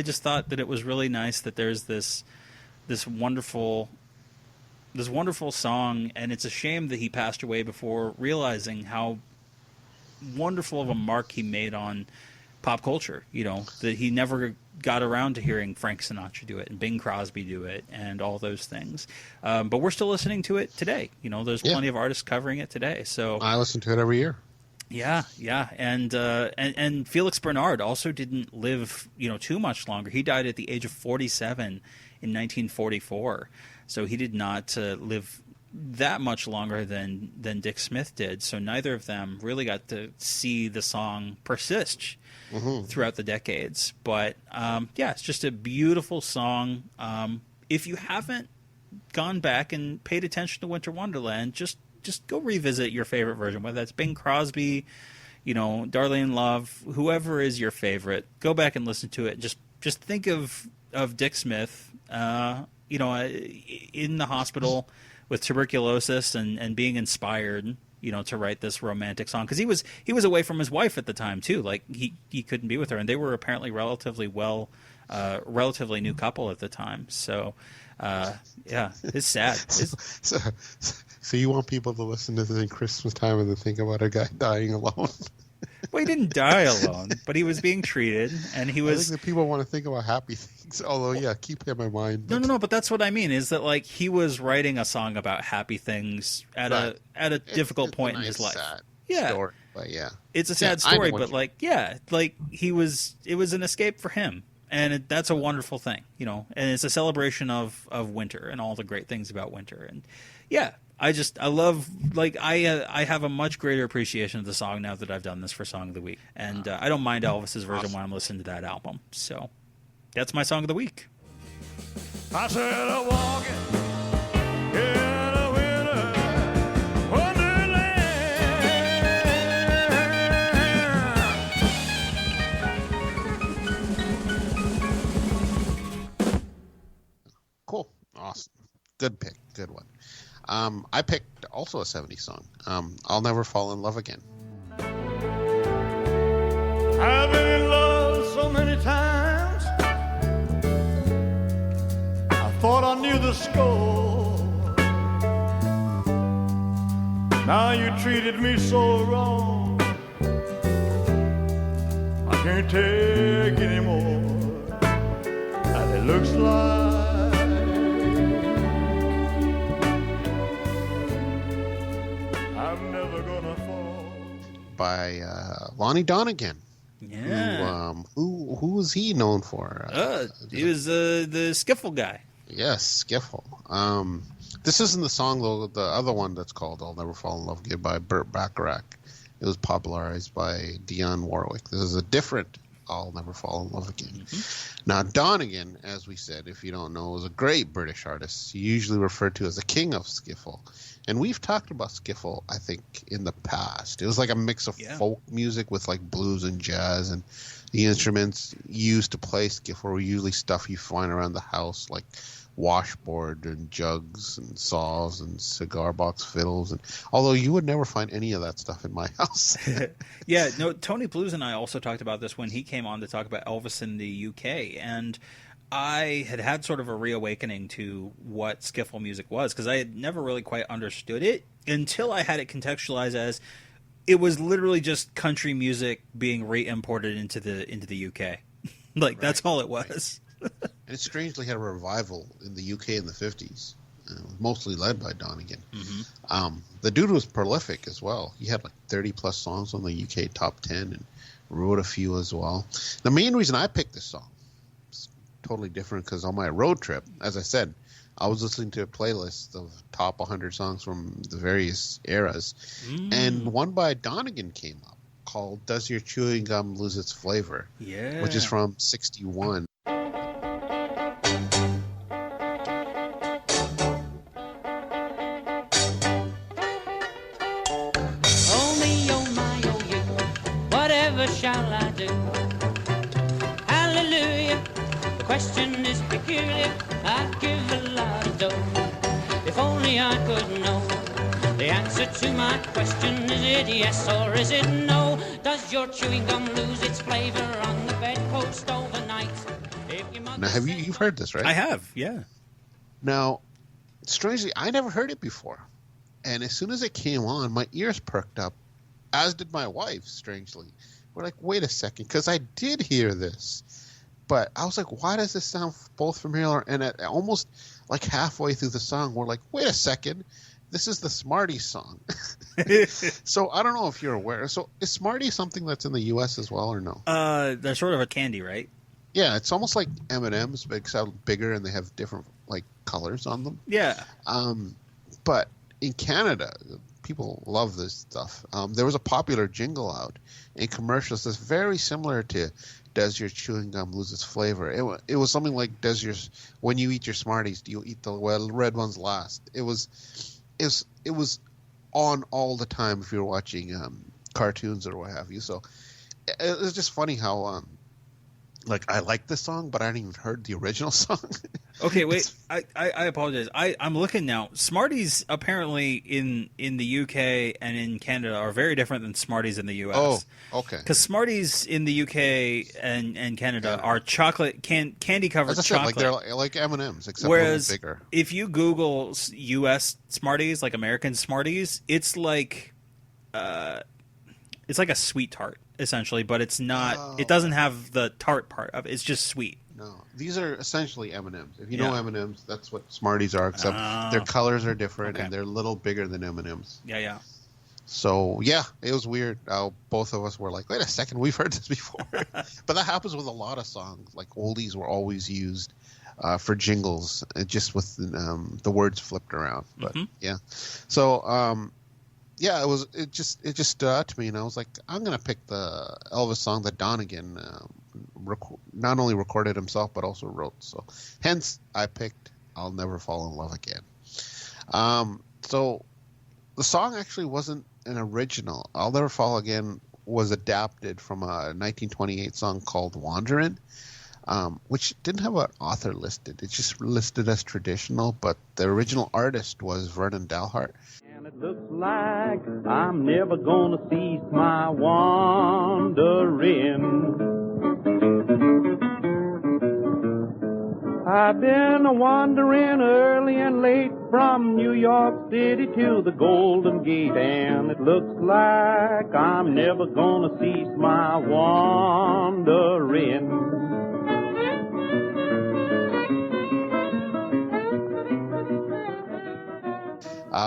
just thought that it was really nice that there's this wonderful song, and it's a shame that he passed away before realizing how wonderful of a mark he made on pop culture, that he never got around to hearing Frank Sinatra do it and Bing Crosby do it and all those things. But we're still listening to it today. There's plenty of artists covering it today. So I listen to it every year. Yeah. And Felix Bernard also didn't live, too much longer. He died at the age of 47 in 1944. So he did not live that much longer than Dick Smith did. So neither of them really got to see the song persist throughout the decades. But it's just a beautiful song. If you haven't gone back and paid attention to Winter Wonderland, just go revisit your favorite version, whether that's Bing Crosby, Darlene Love, whoever is your favorite. Go back and listen to it. Just think of Dick Smith. In the hospital with tuberculosis and being inspired, to write this romantic song, because he was away from his wife at the time too. Like he couldn't be with her, and they were apparently relatively new couple at the time. So, it's sad. So you want people to listen to this in Christmas time and to think about a guy dying alone? Well, he didn't die alone, but he was being treated, and he was. I think that people want to think about happy things. Although, keep him in mind. But... No. But that's what I mean. Is that like he was writing a song about happy things at a difficult point in his life. Sad story, but it's a sad story. But it was an escape for him, and that's a wonderful thing, And it's a celebration of winter and all the great things about winter, and I have a much greater appreciation of the song now that I've done this for Song of the Week. And I don't mind Elvis's version when I'm listening to that album. So that's my Song of the Week. I said I'm walking in a winter wonderland. Cool. Awesome. Good pick. Good one. I picked also a 70s song. I'll Never Fall in Love Again. I've been in love so many times, I thought I knew the score. Now you treated me so wrong, I can't take anymore. And it looks like by Lonnie Donegan. Yeah. Who was he known for? He was the skiffle guy. Yes, skiffle. This isn't the song though. The other one that's called "I'll Never Fall in Love Again" by Burt Bacharach. It was popularized by Dionne Warwick. This is a different I'll Never Fall in Love Again. Now, Donegan, as we said, if you don't know, is a great British artist, usually referred to as the king of skiffle. And we've talked about skiffle, I think, in the past. It was like a mix of folk music with like blues and jazz, and the instruments used to play skiffle were usually stuff you find around the house, like washboard and jugs and saws and cigar box fiddles, and although you would never find any of that stuff in my house. Yeah, no, Tony Blues and I also talked about this when he came on to talk about Elvis in the UK, and I had sort of a reawakening to what skiffle music was, because I had never really quite understood it until I had it contextualized as it was literally just country music being re-imported into the UK. Like, that's all it was. And it strangely had a revival in the UK in the 50s, mostly led by Donegan. The dude was prolific as well. He had like 30-plus songs on the UK top 10 and wrote a few as well. The main reason I picked this song is totally different because on my road trip, as I said, I was listening to a playlist of top 100 songs from the various eras, and one by Donegan came up called Does Your Chewing Gum Lose Its Flavor? Yeah. Which is from 61. Shall I do? Hallelujah. The question is peculiar. I'd give a lot of dough if only I could know the answer to my question. Is it yes or is it no? Does your chewing gum lose its flavor on the bedpost overnight? Now, you've heard this, right? I have, yeah. Now, strangely, I never heard it before, and as soon as it came on, my ears perked up, as did my wife. Strangely. We're like, wait a second, because I did hear this. But I was like, why does this sound both familiar? And at almost like halfway through the song, we're like, wait a second, this is the Smarties song. So I don't know if you're aware. So is Smarties something that's in the U.S. as well or no? They're sort of a candy, right? Yeah, it's almost like M&M's, but except bigger, and they have different like colors on them. Yeah. But in Canada, people love this stuff. There was a popular jingle out in commercials that's very similar to Does Your Chewing Gum Lose Its Flavor? It was something like when you eat your Smarties, do you eat the red ones last? It was on all the time if you're watching cartoons or what have you. So it was just funny how I like this song, but I hadn't even heard the original song. Okay, wait. I apologize. I'm looking now. Smarties apparently in the UK and in Canada are very different than Smarties in the US. Oh, okay. Because Smarties in the UK and Canada are chocolate candy covered As I said, chocolate. they're like M&M's, except Whereas a little bigger. If you Google US Smarties, like American Smarties, it's like a sweet tart essentially, but it's not. Oh. It doesn't have the tart part of it. It's just sweet. No, these are essentially M&Ms. If you know M&Ms, that's what Smarties are, except their colors are different and they're a little bigger than M&Ms. Yeah. So, yeah, it was weird. Both of us were like, wait a second, we've heard this before. But that happens with a lot of songs. Like, oldies were always used for jingles, just with the words flipped around. But, yeah. So, yeah, it just stood out to me, and I was like, I'm going to pick the Elvis song that Donegan not only recorded himself, but also wrote. So, hence, I picked I'll Never Fall in Love Again. So, the song actually wasn't an original. I'll Never Fall Again was adapted from a 1928 song called Wonderland, which didn't have an author listed. It's just listed as traditional, but the original artist was Vernon Dalhart. And it looks like I'm never gonna cease my wandering. I've been wandering early and late from New York City to the Golden Gate, and it looks like I'm never gonna cease my wandering.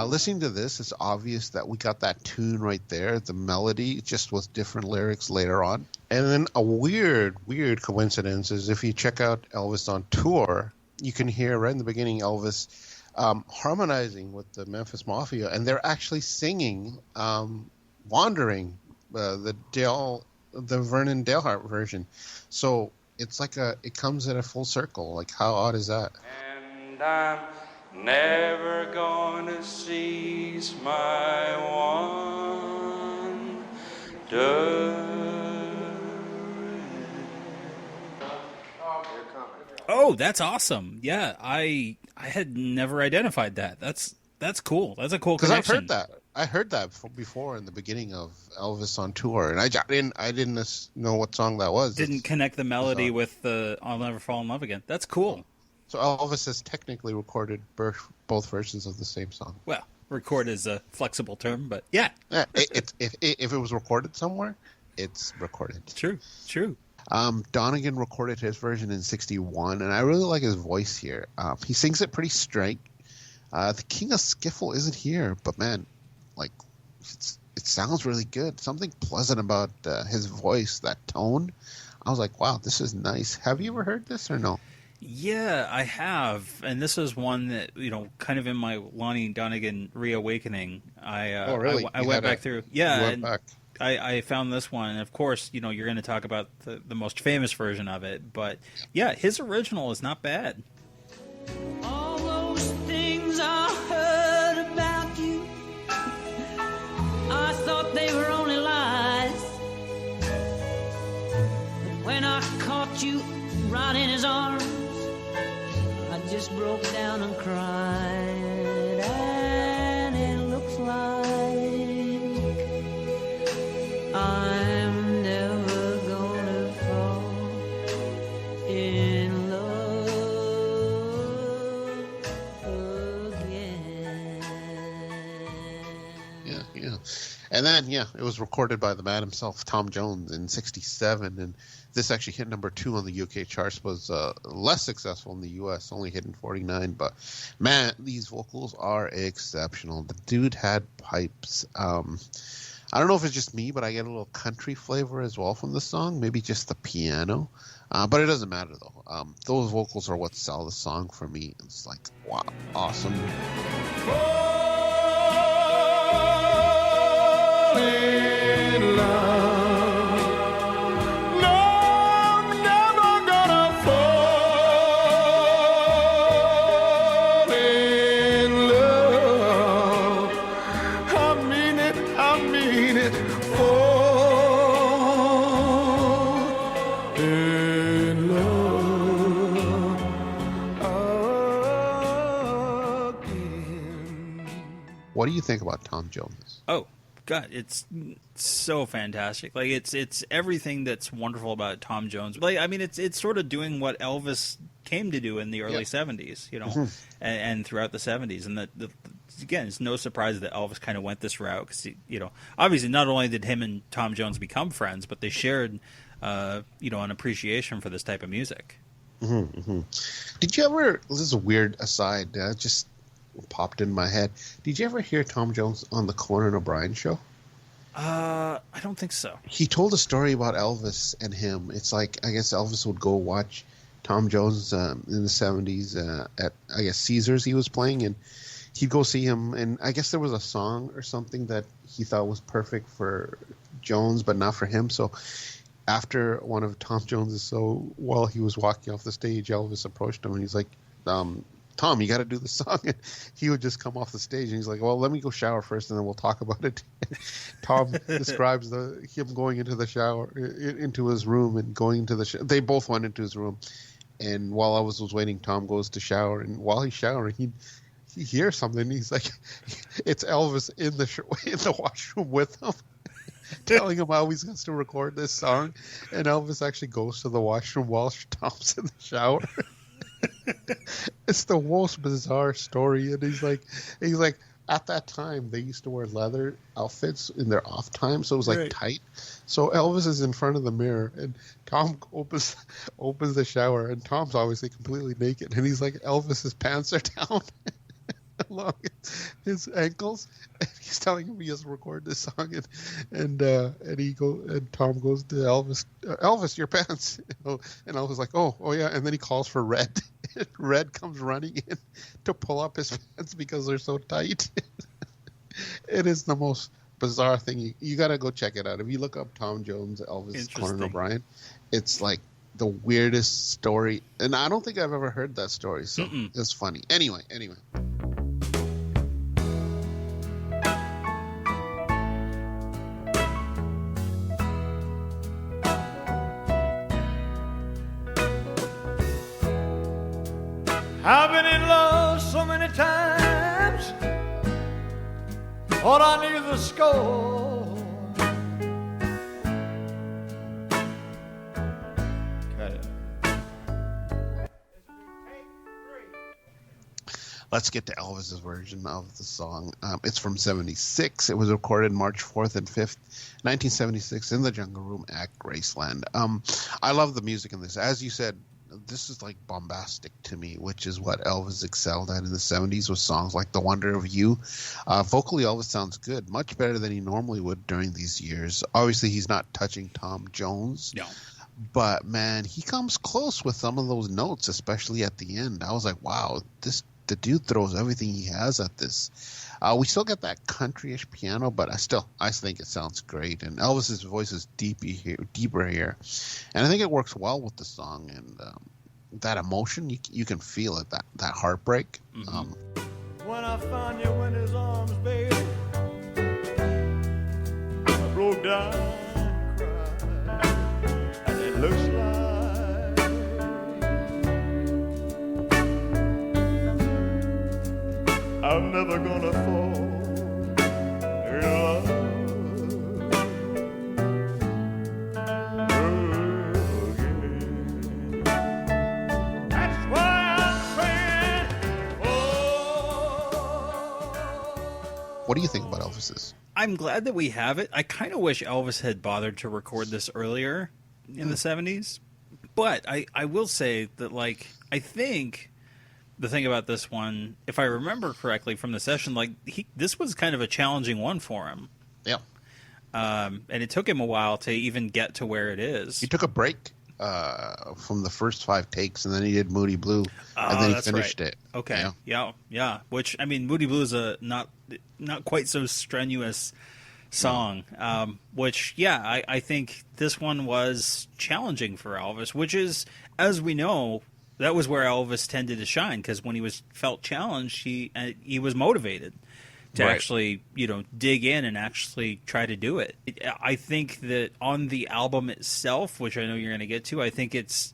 Listening to this, it's obvious that we got that tune right there, the melody, just with different lyrics later on. And then a weird coincidence is if you check out Elvis on tour, you can hear right in the beginning Elvis harmonizing with the Memphis Mafia, and they're actually singing Wandering, the Dale the Vernon Dalhart version. So it's like it comes in a full circle. Like, how odd is that? And I'm never gonna cease my wonder. Oh, that's awesome. Yeah, I had never identified that. That's cool. That's a cool connection. Because I heard that before in the beginning of Elvis on tour, and I didn't know what song that was. Didn't connect the melody with the "I'll Never Fall in Love Again." That's cool. So Elvis has technically recorded both versions of the same song. Well, record is a flexible term, but yeah. If it was recorded somewhere, it's recorded. True. Donegan recorded his version in '61, and I really like his voice here. He sings it pretty straight. The King of Skiffle isn't here, but man, like, it sounds really good. Something pleasant about his voice, that tone. I was like, wow, this is nice. Have you ever heard this or no? Yeah, I have, and this is one that, kind of in my Lonnie Donegan reawakening. I went back through. Yeah, went back. I found this one, and of course, you're going to talk about the most famous version of it, but yeah, his original is not bad. All those things I heard about you, I thought they were only lies. But when I caught you right in his arms, I just broke down and cried, and it looks like I'm never gonna fall in love again. Yeah. And then, it was recorded by the man himself, Tom Jones, in '67, and this actually hit number 2 on the UK charts, was less successful in the US, only hitting 49, but man, these vocals are exceptional. The dude had pipes. I don't know if it's just me, but I get a little country flavor as well from the song, maybe just the piano, but it doesn't matter though. Those vocals are what sell the song for me. It's like, wow, awesome. In love. No, I'm never gonna fall in love. I mean it, fall in love again. What do you think about Tom Jones? Oh, God, it's so fantastic. Like, it's everything that's wonderful about Tom Jones. Like, I mean, it's sort of doing what Elvis came to do in the early 70s, and throughout the 70s. And again, it's no surprise that Elvis kind of went this route because, obviously not only did him and Tom Jones become friends, but they shared, an appreciation for this type of music. Did you ever? This is a weird aside. Just popped in my head. Did you ever hear Tom Jones on the Conan O'Brien show? I don't think so. He told a story about Elvis and him. It's like, I guess Elvis would go watch Tom Jones in the 70s at, I guess, Caesars he was playing, and he'd go see him, and I guess there was a song or something that he thought was perfect for Jones but not for him. So after one of Tom Jones's while he was walking off the stage, Elvis approached him and he's like, Tom, you got to do the song. And he would just come off the stage and he's like, well, let me go shower first and then we'll talk about it. Tom describes him going into the shower, into his room and going into the shower. They both went into his room. And while Elvis was waiting, Tom goes to shower. And while he's showering, he hears something. He's like, it's Elvis in the washroom with him, telling him how he's going to record this song. And Elvis actually goes to the washroom while Tom's in the shower. It's the most bizarre story, and he's like, at that time they used to wear leather outfits in their off time, so it was like tight. So Elvis is in front of the mirror, and Tom opens the shower, and Tom's obviously completely naked, and he's like, Elvis's pants are down along his ankles, and he's telling him he has to record this song, and Tom goes to Elvis, your pants, and Elvis like, oh yeah, and then he calls for Red. Red comes running in to pull up his pants because they're so tight. It is the most bizarre thing. You got to go check it out. If you look up Tom Jones, Elvis, Conan O'Brien, it's like the weirdest story. And I don't think I've ever heard that story. So it's funny. Anyway. I've been in love so many times, thought I knew the score. Let's get to Elvis's version of the song. It's from 76. It was recorded March 4th and 5th, 1976 in the Jungle Room at Graceland. I love the music in this. As you said, this is like bombastic to me, which is what Elvis excelled at in the 70s with songs like The Wonder of You. Vocally, Elvis sounds good, much better than he normally would during these years. Obviously, he's not touching Tom Jones. No. But, man, he comes close with some of those notes, especially at the end. I was like, wow, the dude throws everything he has at this. We still get that countryish piano, but I think it sounds great. And Elvis's voice is deeper here. And I think it works well with the song. And that emotion, you can feel it, that heartbreak. When I found you in his arms, baby, I broke down and cried. And it looks like I'm never gonna fall in love again. That's why I'm saying, What do you think about Elvis's? I'm glad that we have it. I kind of wish Elvis had bothered to record this earlier in the 70s. But I will say that, like, I think the thing about this one, if I remember correctly from the session, like this was kind of a challenging one for him. Yeah. And it took him a while to even get to where it is. He took a break from the first 5 takes, and then he did Moody Blue, and then he finished it. Okay. Yeah. Which, I mean, Moody Blue is a not quite so strenuous song. Which, yeah, I think this one was challenging for Elvis, which is, as we know, that was where Elvis tended to shine, because when he felt challenged, he was motivated to actually, dig in and actually try to do it. I think that on the album itself, which I know you're going to get to, I think it's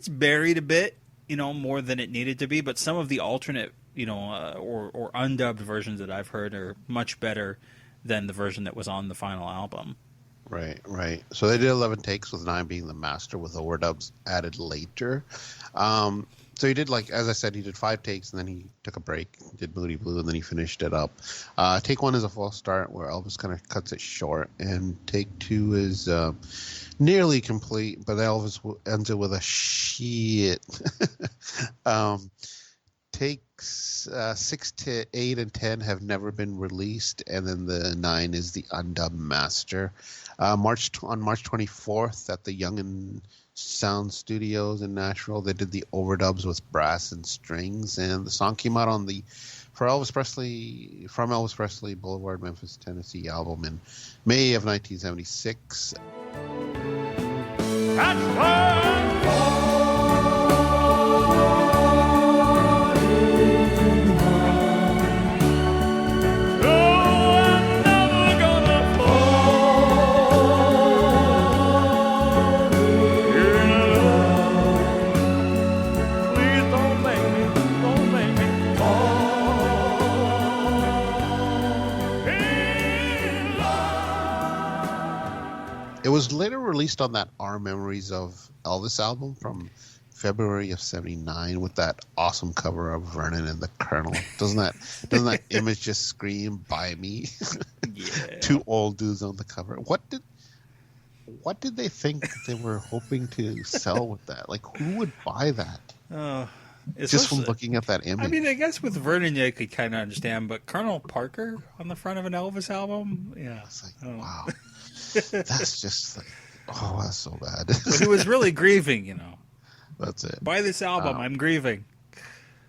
buried a bit, more than it needed to be. But some of the alternate, or undubbed versions that I've heard are much better than the version that was on the final album. Right. So they did 11 takes, with 9 being the master, with overdubs added later. So he did, like, as I said, he did 5 takes, and then he took a break, did Moody Blue, and then he finished it up. Take 1 is a false start, where Elvis kind of cuts it short, and take 2 is nearly complete, but Elvis ends it with a shit. Takes 6 to 8 and 10 have never been released, and then the 9 is the undubbed master. On March 24th at the Youngin Sound Studios in Nashville, they did the overdubs with brass and strings, and the song came out on from Elvis Presley Boulevard, Memphis, Tennessee album in May of 1976. It was later released on that Our Memories of Elvis album from February of '79 with that awesome cover of Vernon and the Colonel. Doesn't that image just scream "Buy me"? Yeah. 2 old dudes on the cover. What did they think they were hoping to sell with that? Like, who would buy that? Just from looking at that image. I mean, I guess with Vernon, I could kind of understand, but Colonel Parker on the front of an Elvis album, yeah, it's like, wow. That's just like, that's so bad. But he was really grieving, That's it. Buy this album, I'm grieving.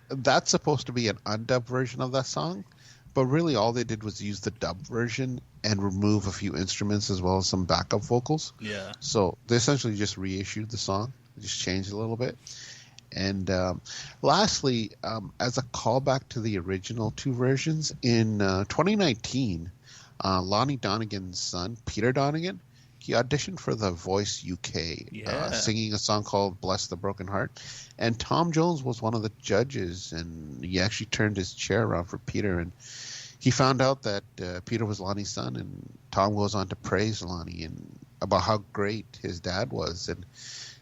That's supposed to be an undubbed version of that song, but really all they did was use the dub version and remove a few instruments as well as some backup vocals. Yeah. So they essentially just reissued the song, just changed it a little bit. And lastly, as a callback to the original two versions, in 2019, Lonnie Donegan's son, Peter Donegan, he auditioned for The Voice UK, singing a song called Bless the Broken Heart. And Tom Jones was one of the judges, and he actually turned his chair around for Peter. And he found out that Peter was Lonnie's son, and Tom goes on to praise Lonnie and about how great his dad was. And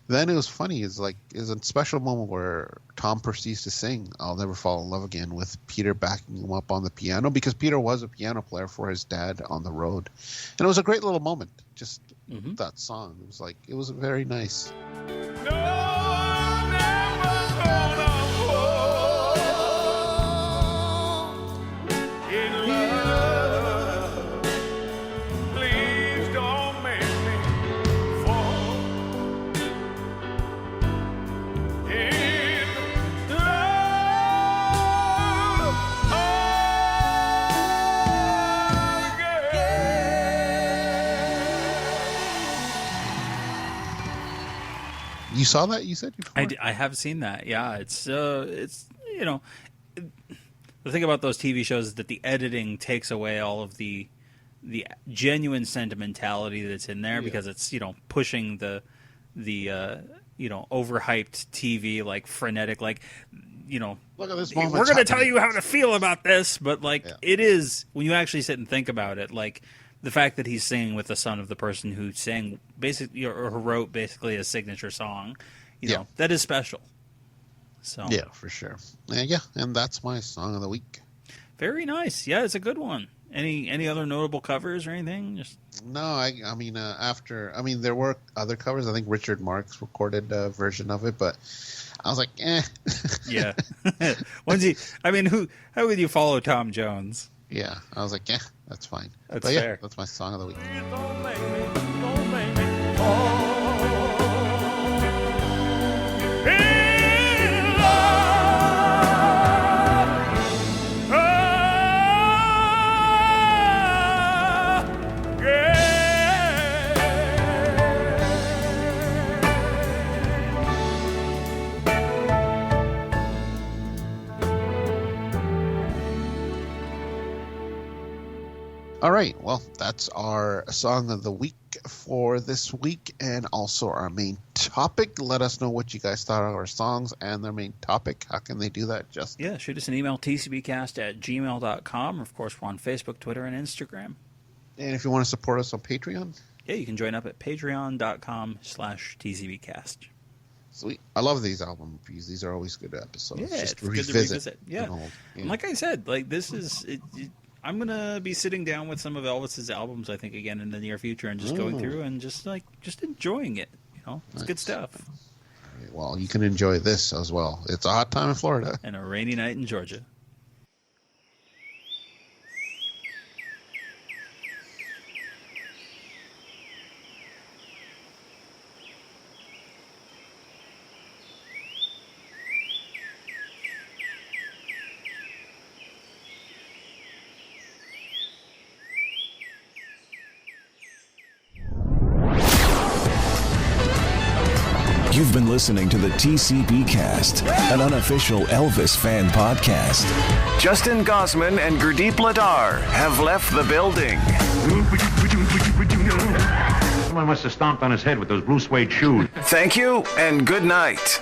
then it was funny. It was a special moment where Tom proceeds to sing I'll Never Fall in Love Again with Peter backing him up on the piano, because Peter was a piano player for his dad on the road. And it was a great little moment, just that song. It was very nice. You saw that? You said before? I have seen that. Yeah, it's you know, the thing about those TV shows is that the editing takes away all of the genuine sentimentality that's in there, because it's, you know, pushing the you know, overhyped TV, like frenetic, like, you know, look at this moment, we're going to tell you how to feel about this, but like it is, when you actually sit and think about it, like the fact that he's singing with the son of the person who sang basically or who wrote basically a signature song, you know, that is special. So yeah, for sure. Yeah, and that's my song of the week. Very nice. Yeah, it's a good one. Any other notable covers or anything? No, I mean there were other covers. I think Richard Marx recorded a version of it, but I was like, eh. Yeah. How would you follow Tom Jones? Yeah, I was like, yeah, that's fine. That's but fair. Yeah, that's my song of the week. All right, well, that's our song of the week for this week, and also our main topic. Let us know what you guys thought of our songs and their main topic. How can they do that, Justin? Yeah, shoot us an email, tcbcast@gmail.com. Of course, we're on Facebook, Twitter, and Instagram. And if you want to support us on Patreon? Yeah, you can join up at patreon.com/tcbcast. Sweet. I love these album reviews. These are always good episodes. Yeah, just it's good to revisit. Yeah. And like I said, like this is... I'm going to be sitting down with some of Elvis's albums, I think, again in the near future, and just going through and just enjoying it. You know, it's good stuff. Right, well, you can enjoy this as well. It's a hot time in Florida. And a rainy night in Georgia. You've been listening to the TCBcast, an unofficial Elvis fan podcast. Justin Gosman and Gurdip Ladar have left the building. Someone must have stomped on his head with those blue suede shoes. Thank you and good night.